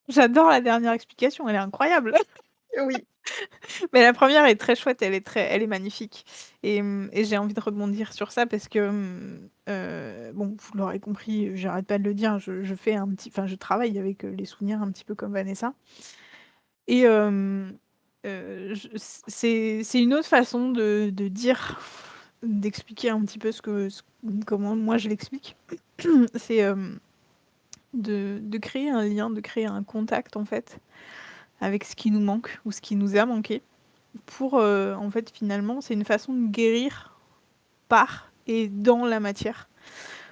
J'adore la dernière explication, elle est incroyable. Oui, Mais la première est très chouette, elle est magnifique et j'ai envie de rebondir sur ça parce que, bon, vous l'aurez compris, j'arrête pas de le dire, je fais un petit enfin, je travaille avec, les souvenirs un petit peu comme Vanessa et je c'est une autre façon de dire, d'expliquer un petit peu comment moi je l'explique. C'est, de créer un lien, de créer un contact, en fait, avec ce qui nous manque ou ce qui nous a manqué. Pour, en fait, finalement, c'est une façon de guérir par et dans la matière,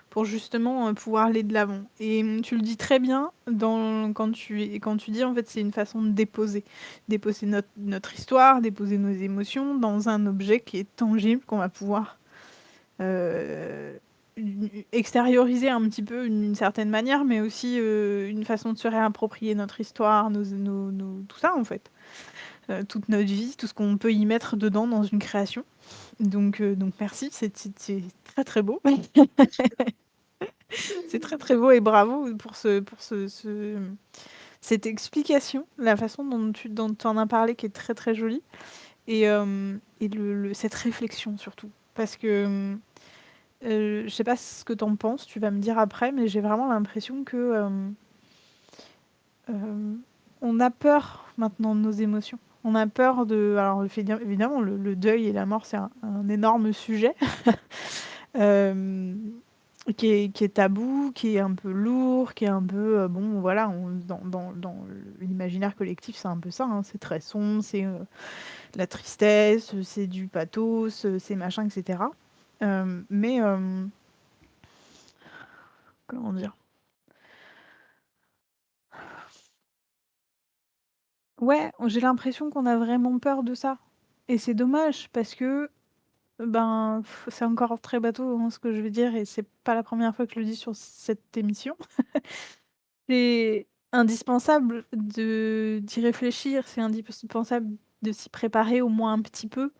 pour justement, pouvoir aller de l'avant et tu le dis très bien quand tu dis, en fait, c'est une façon de déposer. Déposer notre histoire, déposer nos émotions dans un objet qui est tangible, qu'on va pouvoir, heu, u extérioriser un petit peu d'une certaine manière, mais aussi, une façon de se réapproprier notre histoire, nos tout ça, en fait. Toute notre vie, tout ce qu'on peut y mettre dedans dans une création. Donc merci, c'est très, très beau. C'est très, très beau et bravo pour cette explication, la façon dont tu en as parlé qui est très, très jolie et cette réflexion surtout. Parce que, je sais pas ce que tu en penses, tu vas me dire après, mais j'ai vraiment l'impression que, on a peur maintenant de nos émotions. On a peur de alors le fait évidemment le deuil et la mort, c'est un énorme sujet. Hem, qui est tabou, qui est un peu lourd, qui est un peu, bon voilà, dans l'imaginaire collectif, c'est un peu ça, hein, c'est très sombre, c'est, la tristesse, c'est du pathos, c'est machin et cetera. Mais, comment dire? Ouais, j'ai l'impression qu'on a vraiment peur de ça et c'est dommage parce que, ben, c'est encore très bateau, hein, ce que je vais dire et c'est pas la première fois que je le dis sur cette émission. C'est indispensable d'y réfléchir, c'est indispensable de s'y préparer au moins un petit peu,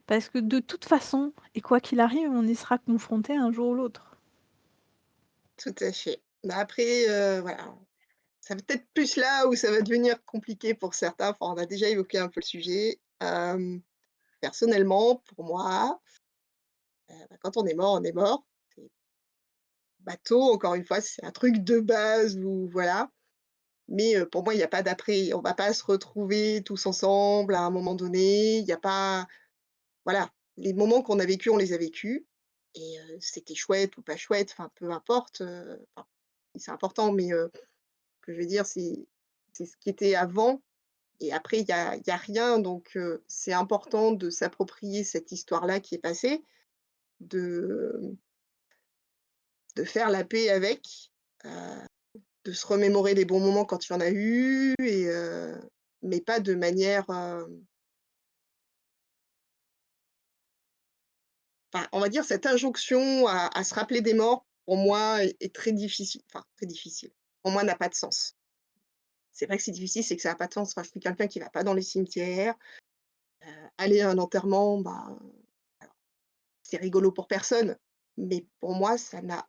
parce que de toute façon et quoi qu'il arrive, on y sera confronté un jour ou l'autre. tout à fait. Bah, après, voilà, ça va peut-être plus là où ça va devenir compliqué pour certains. Enfin, on a déjà évoqué un peu le sujet. Personnellement, pour moi, bah, quand on est mort, on est mort. C'est bateau, encore une fois, c'est un truc de base où voilà. Mais, pour moi, il y a pas d'après. On va pas se retrouver tous ensemble à un moment donné. Il y a pas voilà, les moments qu'on a vécus, on les a vécus et c'était chouette ou pas chouette, enfin peu importe, enfin, si c'est important, mais, ce que je veux dire, c'est ce qui était avant et après il y a rien donc, c'est important de s'approprier cette histoire-là qui est passée, de de faire la paix avec, heu, de se remémorer les bons moments quand il y en a eu mais pas de manière, enfin, on va dire cette injonction à se rappeler des morts, pour moi, est très difficile, enfin très difficile. Pour moi, n'a pas de sens. C'est vrai que c'est difficile, c'est que ça a pas de sens. Enfin, je suis quelqu'un qui va pas dans les cimetières, aller à un enterrement, bah, c'est rigolo pour personne, mais pour moi, ça n'a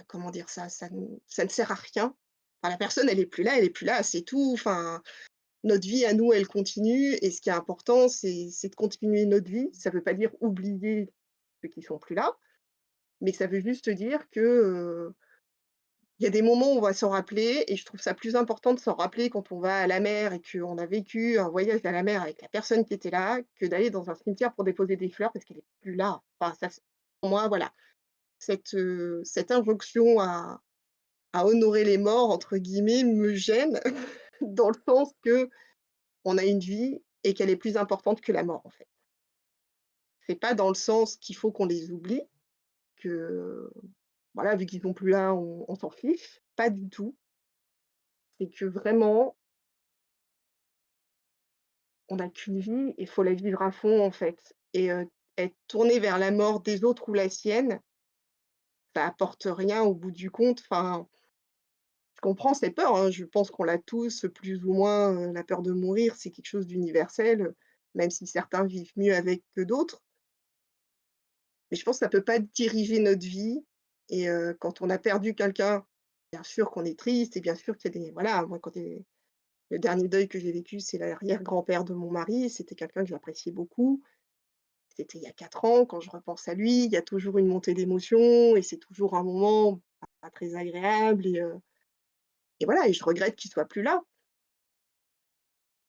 comment dire ça? Ça ne sert à rien. Enfin, la personne, elle est plus là, c'est tout. Enfin, notre vie à nous, elle continue et ce qui est important, c'est de continuer notre vie. Ça veut pas dire oublier ceux qui sont plus là, mais ça veut juste dire que, il y a des moments où on va s'en rappeler et je trouve ça plus important de s'en rappeler quand on va à la mer et qu'on a vécu un voyage à la mer avec la personne qui était là, que d'aller dans un cimetière pour déposer des fleurs parce qu'elle est plus là. Enfin ça c pour moi, voilà, cette injonction à «honorer les morts» entre guillemets me gêne dans le sens qu'on a une vie et qu'elle est plus importante que la mort, en fait. C'est pas dans le sens qu'il faut qu'on les oublie, que voilà, vu qu'ils sont plus là, on s'en fiche, pas du tout. C'est que vraiment, on n'a qu'une vie, il faut la vivre à fond, en fait et être tourné vers la mort des autres ou la sienne, ça apporte rien au bout du compte. Enfin, Je comprends cette peur, hein, je pense qu'on l'a tous plus ou moins, la peur de mourir, c'est quelque chose d'universel, même si certains vivent mieux avec que d'autres. Mais je pense que ça peut pas diriger notre vie et quand on a perdu quelqu'un, bien sûr qu'on est triste et bien sûr qu'il y a des voilà, moi quand le dernier deuil que j'ai vécu, c'est l'arrière-grand-père de mon mari, c'était quelqu'un que j'appréciais beaucoup. C'était il y a 4 ans, quand je repense à lui, il y a toujours une montée d'émotions et c'est toujours un moment pas très agréable et voilà et je regrette qu'il soit plus là.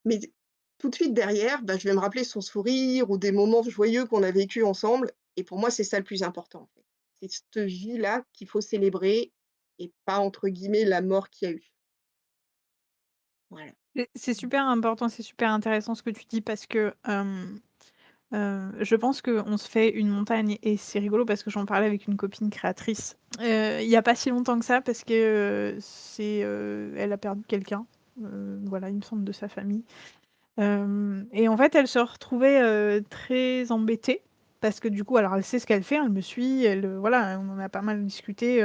Mais tout de suite derrière, bah, je vais me rappeler son sourire ou des moments joyeux qu'on a vécus ensemble et pour moi, c'est ça le plus important, en fait. C'est cette vie-là qu'il faut célébrer et pas, entre guillemets, «la mort qu'il y a eu». Voilà. Et c'est super important, c'est super intéressant ce que tu dis parce que, je pense qu'on se fait une montagne et c'est rigolo parce que j'en parlais avec une copine créatrice, il y a pas si longtemps que ça parce que, elle a perdu quelqu'un, voilà, il me semble de sa famille, hem et en fait, elle se retrouvait, très embêtée parce que du coup alors elle sait ce qu'elle fait, elle me suit, elle, voilà, on en a pas mal discuté,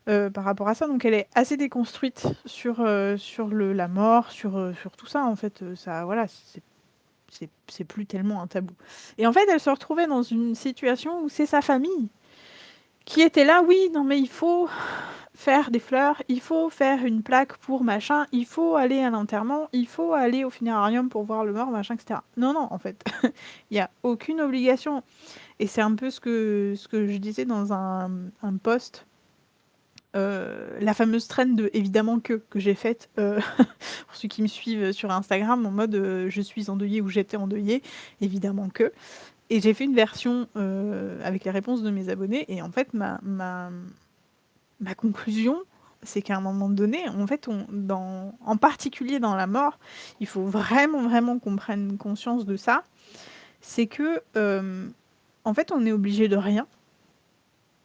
par rapport à ça, donc elle est assez déconstruite sur la mort, sur tout ça en fait, ça voilà, c'est plus tellement un tabou et en fait, elle se retrouvait dans une situation où c'est sa famille qui était là: «Oui, non mais il faut faire des fleurs, il faut faire une plaque pour machin, il faut aller à l'enterrement, il faut aller au funérarium pour voir le mort, machin et cetera». Non, non, en fait, il y a aucune obligation et c'est un peu ce que je disais dans un post. La fameuse trend de «évidemment que» j'ai faite, pour ceux qui me suivent, sur Instagram en mode, «Je suis endeuillée» ou «J'étais endeuillée», évidemment que et j'ai fait une version, avec les réponses de mes abonnés et en fait ma conclusion, c'est qu'à un moment donné, en fait, en particulier dans la mort, il faut vraiment, vraiment qu'on prenne conscience de ça. C'est que, en fait, on est obligé de rien.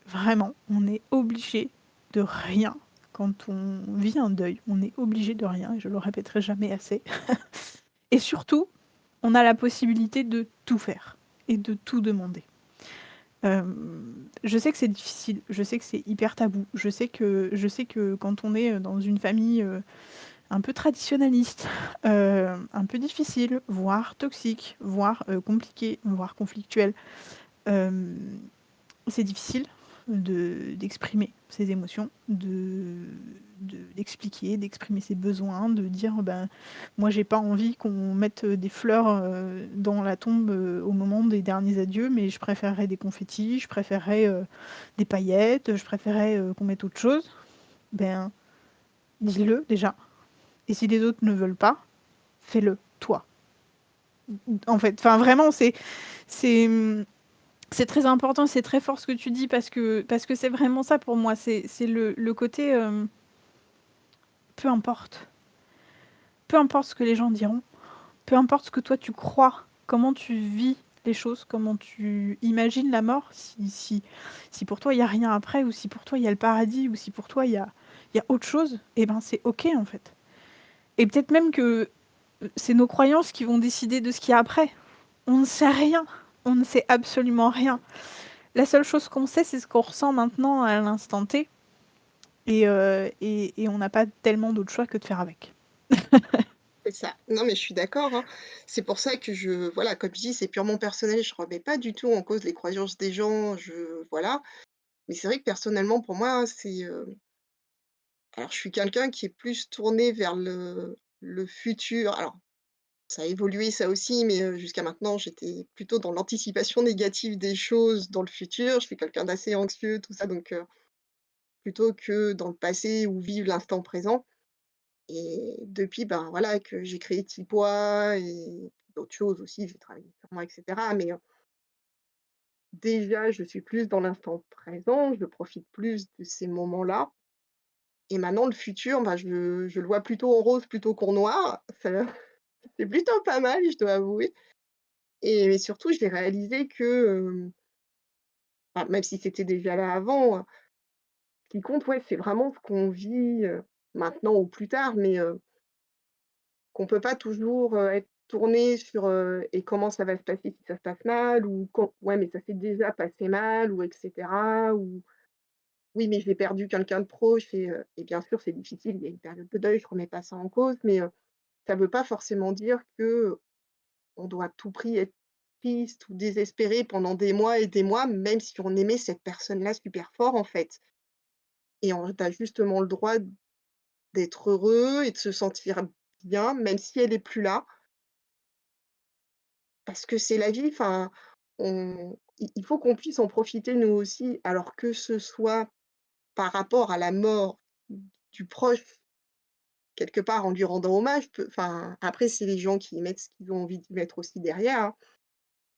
Vraiment, on est obligé de rien quand on vit un deuil. On est obligé de rien et je le répéterai jamais assez. Et surtout, on a la possibilité de tout faire et de tout demander. Je sais que c'est difficile, je sais que c'est hyper tabou, je sais que quand on est, dans une famille, un peu traditionnaliste, un peu difficile, voire toxique, voire, compliquée, voire conflictuelle, hem c'est difficile d'exprimer ses émotions, d'expliquer, d'exprimer ses besoins, de dire: «Ben, moi j'ai pas envie qu'on mette, des fleurs, dans la tombe, au moment des derniers adieux, mais je préférerais des confettis, je préférerais, des paillettes, je préférerais, qu'on mette autre chose». Ben, dis-le déjà et si les autres ne veulent pas, fais-le toi. En fait, enfin vraiment c'est, c'est très important, c'est très fort ce que tu dis parce que c'est vraiment ça pour moi. C'est le côté, peu importe. Peu importe ce que les gens diront, peu importe ce que toi tu crois, comment tu vis les choses, comment tu imagines la mort, si pour toi il y a rien après ou si pour toi il y a le paradis ou si pour toi il y a autre chose, et ben, c'est OK en fait. Et peut-être même que, c'est nos croyances qui vont décider de ce qu'il y a après. On ne sait rien, on ne sait absolument rien. La seule chose qu'on sait, c'est ce qu'on ressent maintenant à l'instant T et on n'a pas tellement d'autre choix que de faire avec. C'est ça. Non, mais je suis d'accord, hein. C'est pour ça que voilà, comme je dis, c'est purement personnel, je remets pas du tout en cause les croyances des gens, voilà. Mais c'est vrai que personnellement, pour moi, alors je suis quelqu'un qui est plus tourné vers le futur. Alors ça a évolué ça aussi, mais jusqu'à maintenant, j'étais plutôt dans l'anticipation négative des choses dans le futur. Je suis quelqu'un d'assez anxieux, tout ça, donc plutôt que dans le passé ou vivre l'instant présent et depuis, ben, voilà, que j'ai créé Tipois et d'autres choses aussi, j'ai travaillé sur moi et cetera, mais déjà, je suis plus dans l'instant présent, je profite plus de ces moments-là et maintenant le futur, bah, je le vois plutôt en rose plutôt qu'en noir. Ça c'est plutôt pas mal, je dois avouer. Et surtout, j'ai réalisé que, enfin, même si c'était déjà là avant, ce qui compte, ouais, c'est vraiment ce qu'on vit, maintenant ou plus tard, mais qu'on peut pas toujours, être tourné sur, et comment ça va se passer si ça se passe mal ou quand ouais, mais ça s'est déjà passé mal ou et cetera ou oui, mais j'ai perdu quelqu'un de proche et bien sûr, c'est difficile, il y a une période de deuil, je remets pas ça en cause, mais ça veut pas forcément dire que on doit à tout prix être triste ou désespéré pendant des mois et des mois, même si on aimait cette personne-là super fort, en fait. Et on a justement le droit d'être heureux et de se sentir bien, même si elle est plus là, parce que c'est la vie, enfin, il faut qu'on puisse en profiter nous aussi, alors que ce soit par rapport à la mort du proche, quelque part en lui rendant hommage, enfin, après c'est les gens qui y mettent ce qu'ils ont envie d'y mettre aussi derrière, hein,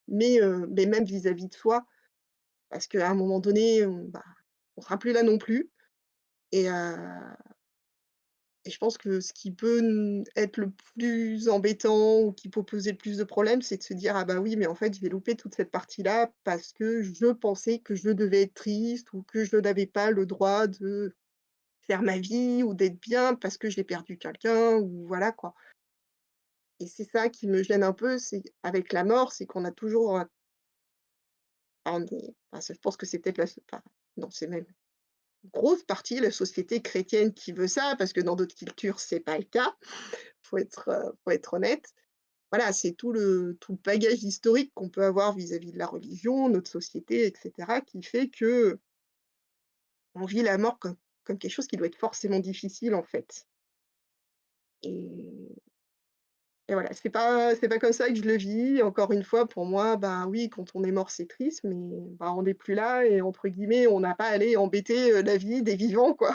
mais même vis-à-vis de soi, parce qu'à un moment donné, on sera plus là non plus et et je pense que ce qui peut être le plus embêtant ou qui peut poser le plus de problèmes, c'est de se dire: «Ah bah oui, mais en fait, je vais louper toute cette partie-là parce que je pensais que je devais être triste ou que je n'avais pas le droit de faire ma vie ou d'être bien parce que j'ai perdu quelqu'un» ou voilà quoi. Et c'est ça qui me gêne un peu, c'est avec la mort, c'est qu'on a toujours, on est enfin, je pense que c'est peut-être enfin, non, c'est même une grosse partie la société chrétienne qui veut ça, parce que dans d'autres cultures, c'est pas le cas. Faut être honnête. Voilà, c'est tout le bagage historique qu'on peut avoir vis-à-vis de la religion, notre société et cetera, qui fait qu'on vit la mort comme quelque chose qui doit être forcément difficile, en fait. Et et voilà, c'est pas comme ça que je le vis. Encore une fois, pour moi, bah, oui, quand on est mort, c'est triste, mais bah, on n'est plus là et entre guillemets, on n'a pas à aller embêter, la vie des vivants, quoi.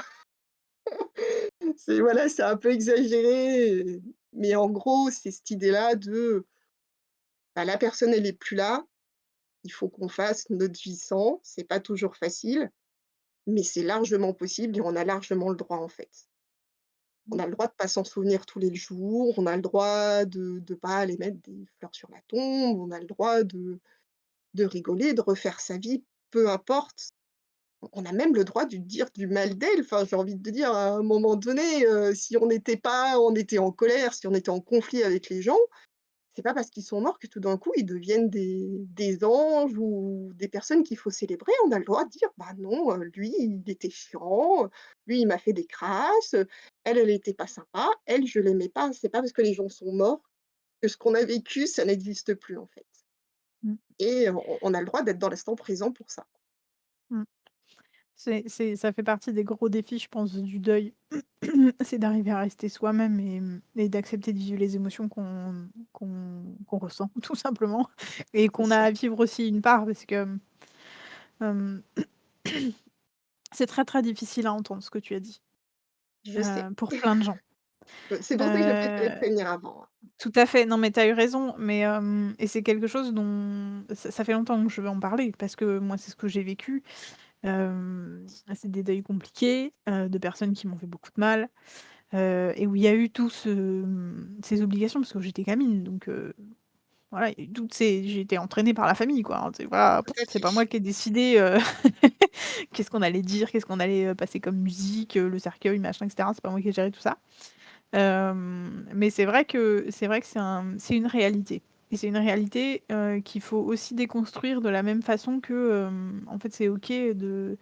C'est voilà, c'est un peu exagéré, mais en gros, c'est cette idée-là de, bah, la personne, elle est plus là, il faut qu'on fasse notre vie sans. C'est pas toujours facile, mais c'est largement possible et on a largement le droit, en fait. On a le droit de pas s'en souvenir tous les jours, on a le droit de pas aller mettre des fleurs sur la tombe, on a le droit de rigoler, de refaire sa vie, peu importe. On a même le droit de dire du mal d'elle, enfin, j'ai envie de dire, à un moment donné, si on était en colère, si on était en conflit avec les gens, c'est pas parce qu'ils sont morts que tout d'un coup ils deviennent des anges ou des personnes qu'il faut célébrer. On a le droit de dire: «Bah non, lui il était chiant, lui il m'a fait des crasses, elle, elle était pas sympa, elle je l'aimais pas». C'est pas parce que les gens sont morts que ce qu'on a vécu, ça n'existe plus, en fait. Mmh, Et on a le droit d'être dans l'instant présent pour ça. mmh. Ça fait partie des gros défis, je pense, du deuil. C'est d'arriver à rester soi-même et d'accepter de vivre les émotions qu'on ressent, tout simplement et C'est qu'on a ça, à vivre aussi une part parce que, hem, c'est très, très difficile à entendre ce que tu as dit, je sais. pour plein de gens. C'est pour ça que j'ai préféré Heu, prévenir avant, hein. Tout à fait, non mais tu as eu raison, mais et c'est quelque chose dont ça fait longtemps que je veux en parler parce que moi, c'est ce que j'ai vécu. C'est des deuils compliqués, de personnes qui m'ont fait beaucoup de mal, et où il y a eu ces obligations parce que j'étais gamine donc voilà, il y a eu toutes ces j'ai été entraînée par la famille quoi, hein, c'est voilà, Tout à c'est pas moi fait. qui ai décidé, qu'est-ce qu'on allait dire, qu'est-ce qu'on allait, passer comme musique, le cercueil, machin et cetera, c'est pas moi qui ai géré tout ça. Mais c'est vrai que c'est une réalité et c'est une réalité, qu'il faut aussi déconstruire de la même façon que, en fait, c'est OK de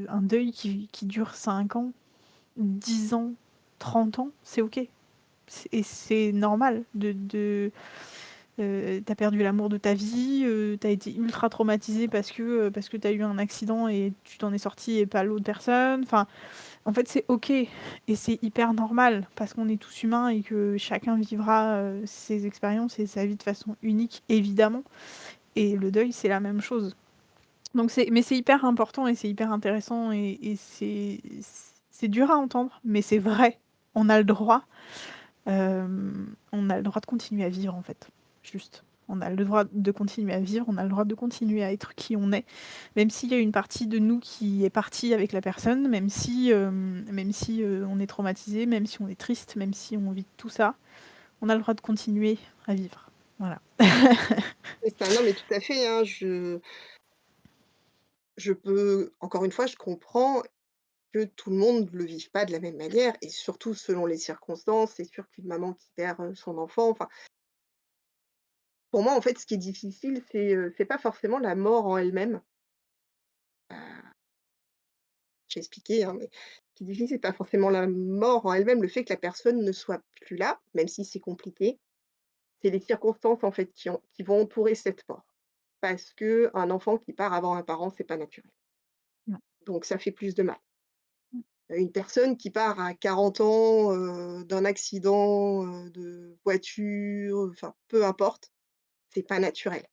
un deuil qui dure 5 ans, 10 ans, 30 ans, c'est OK. C'est normal tu perdu l'amour de ta vie, tu été ultra traumatisé parce que tu as eu un accident et tu t'en es sorti et pas l'autre personne. Enfin, en fait, c'est OK et c'est hyper normal parce qu'on est tous humains et que chacun vivra, ses expériences et sa vie de façon unique, évidemment et le deuil, c'est la même chose. Donc c'est hyper important et c'est hyper intéressant et c'est dur à entendre, mais c'est vrai. On a le droit, on a le droit de continuer à vivre, en fait, juste. On a le droit de continuer à vivre, on a le droit de continuer à être qui on est, même s'il y a une partie de nous qui est partie avec la personne, même si on est traumatisé, même si on est triste, même si on vit tout ça, on a le droit de continuer à vivre. Voilà. C'est ça. Non, mais tout à fait, hein, je peux encore une fois, je comprends que tout le monde ne le vive pas de la même manière et surtout selon les circonstances. C'est sûr qu'une maman qui perd, son enfant, enfin, pour moi, en fait, ce qui est difficile, c'est pas forcément la mort en elle-même. j'ai expliqué, hein, mais ce qui est difficile, c'est pas forcément la mort en elle-même, le fait que la personne ne soit plus là, même si c'est compliqué, c'est les circonstances, en fait, qui vont entourer cette mort. Parce qu'un enfant qui part avant un parent, c'est pas naturel. Non. Donc ça fait plus de mal. Mmh. Une personne qui part à 40 ans, d'un accident, de voiture, enfin, peu importe, c'est pas naturel.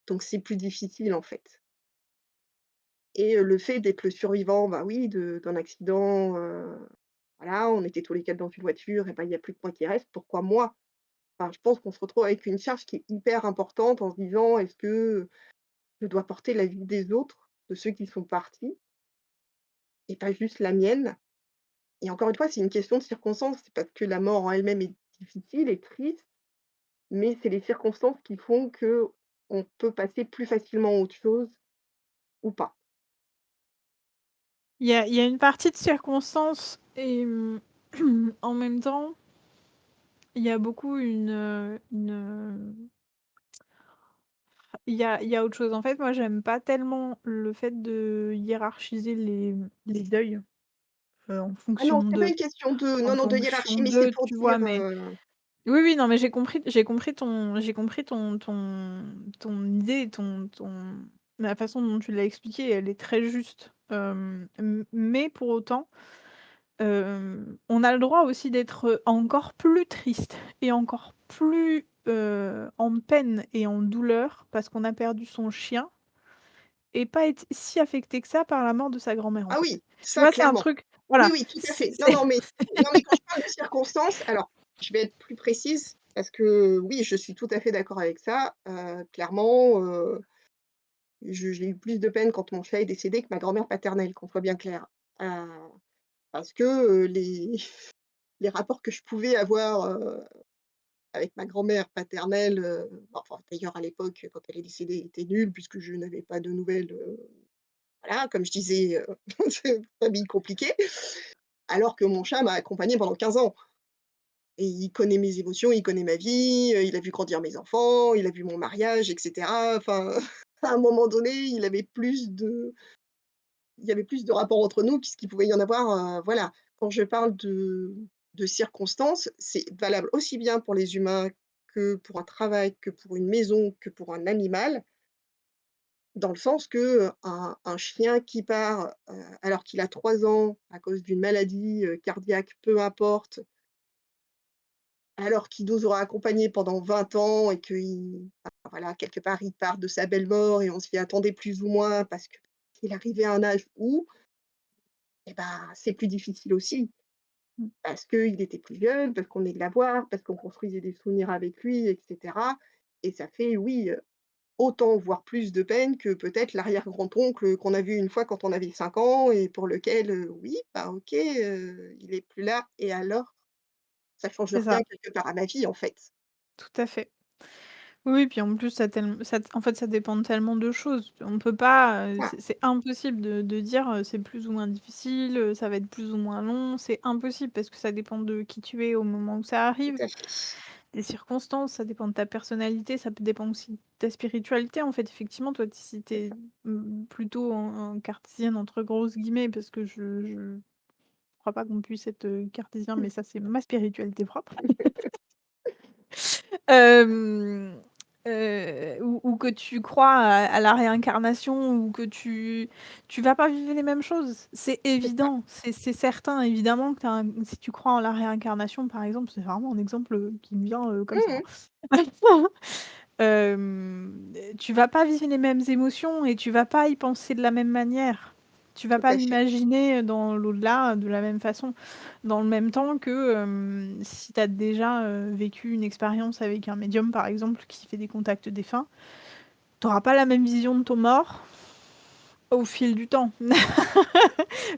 Donc c'est plus difficile, en fait. Et le fait d'être le survivant, bah, oui, d'un accident, voilà, on était tous les 4 dans une voiture et bah, il y a plus que moi qui reste, pourquoi moi? Enfin, je pense qu'on se retrouve avec une charge qui est hyper importante en se disant: «Est-ce que je dois porter la vie des autres, de ceux qui sont partis et pas juste la mienne?» Et encore une fois, c'est une question de circonstance, c'est parce que la mort en elle-même est difficile et triste, mais c'est les circonstances qui font qu'on peut passer plus facilement à autre chose ou pas. Il y a une partie de circonstance et en même temps, il y a beaucoup il y a autre chose. En fait, moi, j'aime pas tellement le fait de hiérarchiser les deuils, en Ah non, fonction c'est pas de une question de en non, non, de fonction hiérarchie, mais c'est de, pour tu vois? dire, Mais oui, oui, non, mais j'ai compris ton idée et ton la façon dont tu l'as expliqué, elle est très juste. Mais pour autant, on a le droit aussi d'être encore plus triste et encore plus, en peine et en douleur parce qu'on a perdu son chien et pas être si affecté que ça par la mort de sa grand-mère, en ah fait. oui, Tu ça vois? C'est un clairement. truc Oui, voilà, oui, tout à c'est fait. c'est Non, mais quand je parle de circonstances, alors je vais être plus précise parce que oui, je suis tout à fait d'accord avec ça. Clairement, j'ai eu plus de peine quand mon chat est décédé que ma grand-mère paternelle, qu'on soit bien clair. Heu, Parce que, les rapports que je pouvais avoir, avec ma grand-mère paternelle, enfin d'ailleurs à l'époque quand elle est décédée étaient nuls puisque je n'avais pas de nouvelles, voilà, comme je disais, c'est une famille compliquée. Alors que mon chat m'a accompagnée pendant 15 ans et il connaît mes émotions, il connaît ma vie, il a vu grandir mes enfants, il a vu mon mariage et cetera. Enfin, à un moment donné, il y avait plus de rapports entre nous qu'il pouvait y en avoir, voilà. Quand je parle de circonstances, c'est valable aussi bien pour les humains que pour un travail, que pour une maison, que pour un animal. Dans le sens que, un chien qui part, alors qu'il a 3 ans à cause d'une maladie, cardiaque, peu importe, alors qu'il nous aura accompagnés pendant 20 ans et qu'il bah, voilà, quelque part, il part de sa belle mort et on s'y attendait plus ou moins parce qu'il arrivait à un âge où, et ben, c'est plus difficile aussi. mmh, Parce qu'il était plus jeune, parce qu'on est de l'avoir, parce qu'on construisait des souvenirs avec lui et cetera et ça fait, oui, autant, voire plus de peine que peut-être l'arrière-grand-oncle qu'on a vu une fois quand on avait 5 ans et pour lequel, oui, bah, OK, il est plus là et alors? Ça change c'est rien ça, quelque part à ma vie, en fait. tout à fait. Oui, puis en plus, en fait, ça dépend de tellement de choses. On peut pas, Ah, c'est impossible de dire, c'est plus ou moins difficile, ça va être plus ou moins long. C'est impossible parce que ça dépend de qui tu es au moment où ça tout arrive, à fait. des circonstances, ça dépend de ta personnalité, ça peut dépendre aussi de ta spiritualité. En fait, effectivement, toi, si tu C'est es, ça. plutôt en cartésienne entre grosses guillemets parce que je crois pas qu'on puisse être, cartésien, mais ça, c'est ma spiritualité propre. Hem, ou que tu crois à la réincarnation ou que tu vas pas vivre les mêmes choses. C'est C'est ça. évident, c'est certain. Évidemment que si tu crois en la réincarnation, par exemple, c'est vraiment un exemple, qui me vient, comme ça, Mmh. hein. Tu vas pas vivre les mêmes émotions et tu vas pas y penser de la même manière. Tu vas Tout pas à fait. l'imaginer dans l'au-delà de la même façon. Dans le même temps que, si tu as déjà, vécu une expérience avec un médium, par exemple, qui fait des contacts défunts, tu auras pas la même vision de ton mort au fil du temps.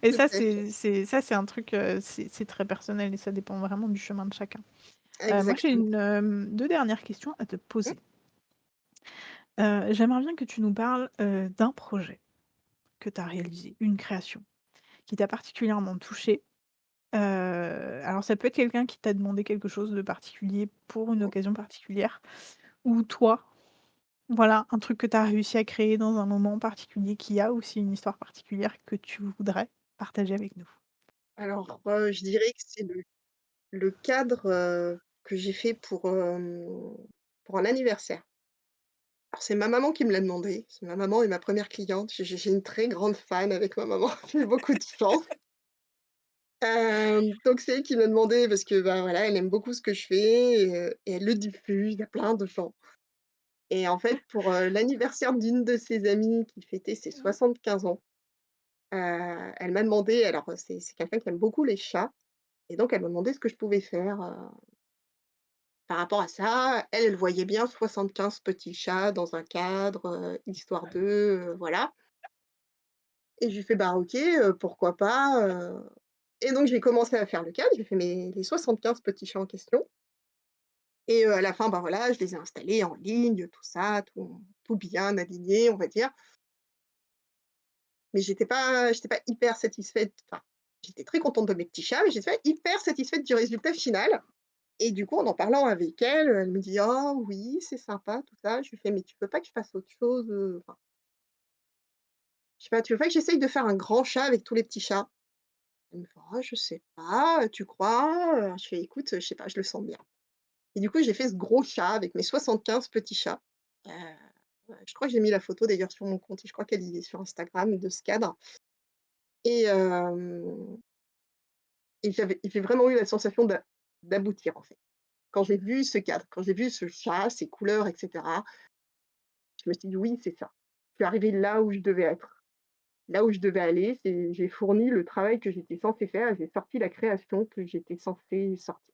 Et Tout ça, à fait. c'est un truc, c'est très personnel et ça dépend vraiment du chemin de chacun. Moi, j'ai Exactement. 2 dernières questions à te Mmh. poser. J'aimerais bien que tu nous parles, d'un projet que tu as réalisé, une création qui t'a particulièrement touché. Alors ça peut être quelqu'un qui t'a demandé quelque chose de particulier pour une Mmh. occasion particulière ou toi, voilà, un truc que tu as réussi à créer dans un moment particulier qui a aussi une histoire particulière que tu voudrais. partager avec nous? Alors, je dirais que c'est le cadre, que j'ai fait pour un anniversaire. Alors c'est ma maman qui me l'a demandé, c'est ma maman et ma première cliente. J'ai une très grande fan avec ma maman, j'ai beaucoup de chance. Donc c'est elle qui me l'a demandé parce que, bah, voilà, elle aime beaucoup ce que je fais et elle le diffuse à plein de gens. Et en fait, pour, l'anniversaire d'une de ses amies qui fêtait ses 75 ans, elle m'a demandé alors, c'est quelqu'un qui aime beaucoup les chats et donc elle m'a demandé ce que je pouvais faire, par rapport à ça. Elle voyait bien 75 petits chats dans un cadre, histoire de, voilà. Et je lui fais: «Bah, OK, pourquoi pas», et donc j'ai commencé à faire le cadre, j'ai fait les 75 petits chats en question et à la fin, bah, voilà, je les ai installés en ligne, tout ça, tout bien aligné, on va dire. Mais j'étais pas hyper satisfaite, enfin, j'étais très contente de mes petits chats, mais j'étais pas hyper satisfaite du résultat final et du coup, en parlant avec elle, elle me dit: «Oh oui, c'est sympa tout ça». Je lui fais: «Mais tu veux pas que je fasse autre chose, enfin, je sais pas, tu veux pas que j'essaye de faire un grand chat avec tous les petits chats?» Elle me fait: «Oh je sais pas, tu crois?» Je fais: «Écoute, je sais pas, je le sens bien» et du coup, j'ai fait ce gros chat avec mes 75 petits chats. Heu, je crois que j'ai mis la photo d'ailleurs sur mon compte, je crois qu'elle y est sur Instagram de ce cadre et j'ai vraiment eu la sensation d'aboutir, en fait. Quand j'ai vu ce cadre, quand j'ai vu ce chat, ses couleurs et cetera, je me suis dit: «Oui, c'est ça. Je suis arrivée là où je devais être, là où je devais aller». J'ai fourni le travail que j'étais censée faire et j'ai sorti la création que j'étais censée sortir.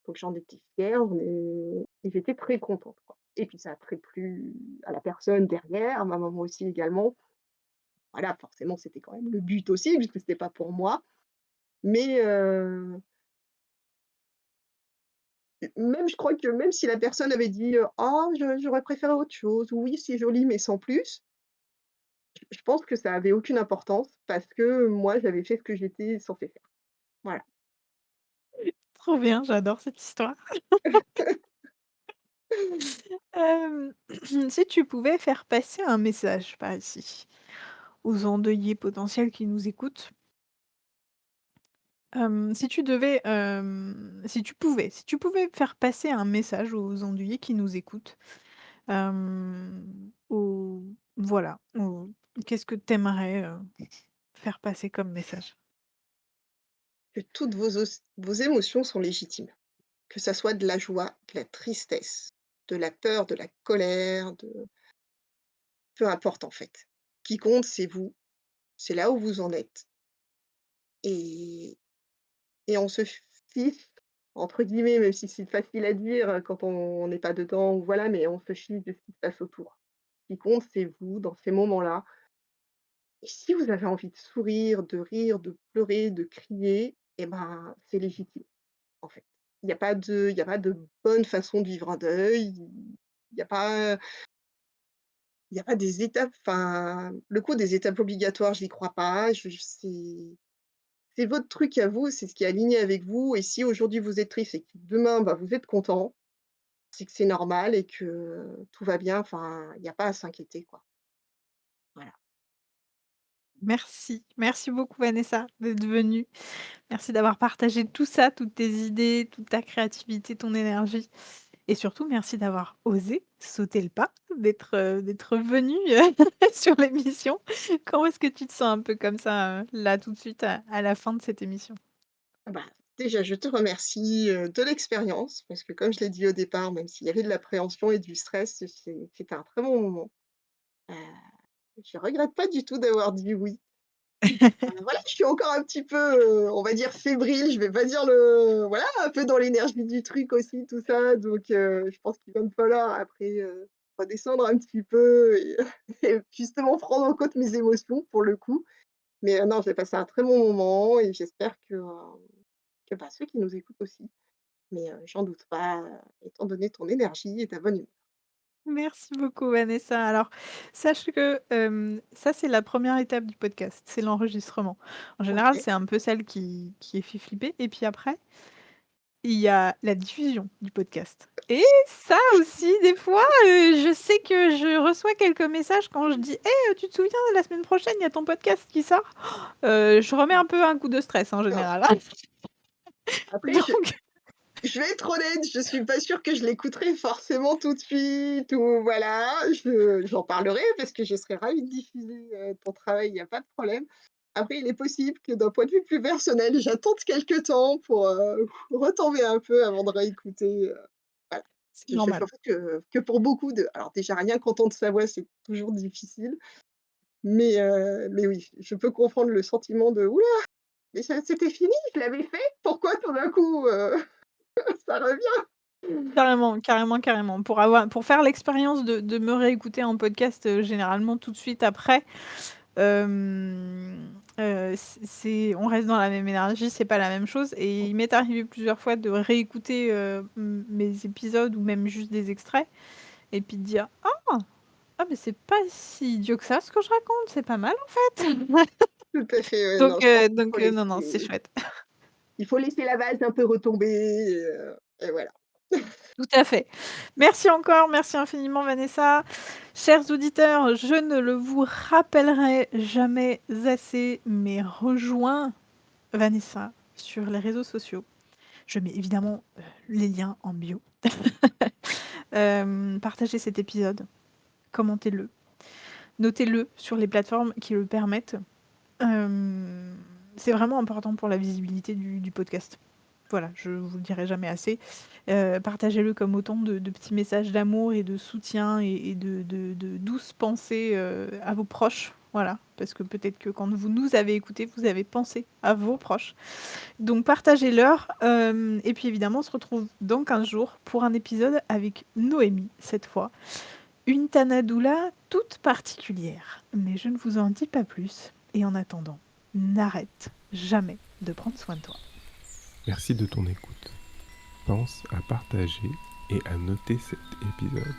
Donc j'en étais fière, et j'étais très contente, quoi. Et puis ça a très plu à la personne derrière, à ma maman aussi également. Voilà, forcément, c'était quand même le but aussi, puisque c'était pas pour moi. Mais même je crois que même si la personne avait dit, «Oh, j'aurais préféré autre chose», «Oui, c'est joli, mais sans plus», je pense que ça avait aucune importance parce que moi, j'avais fait ce que j'étais censée faire. Voilà. Trop bien, j'adore cette histoire. Hem, si tu pouvais faire passer un message par ici, aux endeuillés potentiels qui nous écoutent, si tu pouvais faire passer un message aux endeuillés qui nous écoutent, au voilà, au qu'est-ce que tu aimerais, faire passer comme message? Que toutes vos émotions sont légitimes, que ça soit de la joie, de la tristesse, de la peur, de la colère, peu importe en fait. Ce qui compte, c'est vous, c'est là où vous en êtes et on se fiche, entre guillemets, même si c'est facile à dire, quand on n'est pas dedans ou voilà, mais on se fiche de ce qui se passe autour. Ce qui compte, c'est vous dans ces moments-là et si vous avez envie de sourire, de rire, de pleurer, de crier et ben, c'est légitime, en fait. Il y a pas de bonne façon de vivre un deuil, il y a pas il y a pas des étapes, enfin, le coup des étapes obligatoires, j'y crois pas, je c'est votre truc à vous, c'est ce qui est aligné avec vous et si aujourd'hui vous êtes triste et que demain, bah, vous êtes content, c'est que c'est normal et que tout va bien, enfin, il y a pas à s'inquiéter, quoi. Voilà. Merci, merci beaucoup Vanessa d'être venue. Merci d'avoir partagé tout ça, toutes tes idées, toute ta créativité, ton énergie et surtout merci d'avoir osé sauter le pas, d'être venue, sur l'émission. Comment est-ce que tu te sens un peu comme ça, là tout de suite à la fin de cette émission? Ah bah, déjà, je te remercie, de l'expérience parce que comme je l'ai dit au départ, même s'il y avait de l'appréhension et du stress, c'était un très bon moment. Heu, je regrette pas du tout d'avoir dit oui. Voilà, je suis encore un petit peu, on va dire fébrile, je vais pas dire le voilà, un peu dans l'énergie du truc aussi, tout ça, donc je pense qu'il va me falloir après, redescendre un petit peu et et justement prendre en compte mes émotions pour le coup. Mais non, j'ai passé un très bon moment et j'espère que, bah, ceux qui nous écoutent aussi. Mais j'en doute pas, étant donné ton énergie et ta bonne humeur. Merci beaucoup Vanessa. Alors, sache que, ça c'est la première étape du podcast, c'est l'enregistrement. En général, OK. c'est un peu celle qui fait flipper et puis après il y a la diffusion du podcast. Et ça aussi, des fois, je sais que je reçois quelques messages quand je dis: «Hey, tu te souviens, la semaine prochaine, il y a ton podcast qui sort?» Je remets un peu un coup de stress en Non. général. Après, Donc je vais être honnête, je suis pas sûre que je l'écouterai forcément tout de suite ou voilà, j'en parlerai parce que je serais ravie de diffuser, ton travail, il y a pas de problème. Après, il est possible que d'un point de vue plus personnel, j'attende quelque temps pour, retomber un peu avant de réécouter, voilà. c'est Je normal. en fait que pour beaucoup de alors déjà rien qu'entendre sa voix, c'est toujours difficile, mais oui, je peux comprendre le sentiment de: «Ouh là, mais ça c'était fini, je l'avais fait, pourquoi tout d'un coup, ça revient?» Carrément, carrément, carrément. Pour faire l'expérience de me réécouter en podcast, généralement tout de suite après, on reste dans la même énergie, c'est pas la même chose et il m'est arrivé plusieurs fois de réécouter, mes épisodes ou même juste des extraits et puis de dire: «Ah mais c'est pas si idiot que ça ce que je raconte, c'est pas mal en fait!» Tout à fait, ouais, non, je pense qu'il faut Non, non, c'est laisser chouette. la base un peu retomber et voilà. Tout à fait. Merci encore, merci infiniment Vanessa. Chers auditeurs, je ne le vous rappellerai jamais assez, mais rejoins Vanessa sur les réseaux sociaux. Je mets évidemment, les liens en bio. Partagez cet épisode, commentez-le, notez-le sur les plateformes qui le permettent. Hem, c'est vraiment important pour la visibilité du podcast. Voilà, je vous le dirai jamais assez. Partagez-le comme autant de petits messages d'amour et de soutien et de douces pensées, à vos proches. Voilà, parce que peut-être que quand vous nous avez écoutés, vous avez pensé à vos proches. Donc partagez-leur, et puis évidemment, on se retrouve dans 15 jours pour un épisode avec Noémie, cette fois. Une Tanadoula toute particulière. Mais je ne vous en dis pas plus et en attendant, n'arrête jamais de prendre soin de toi. Merci de ton écoute. Pense à partager et à noter cet épisode.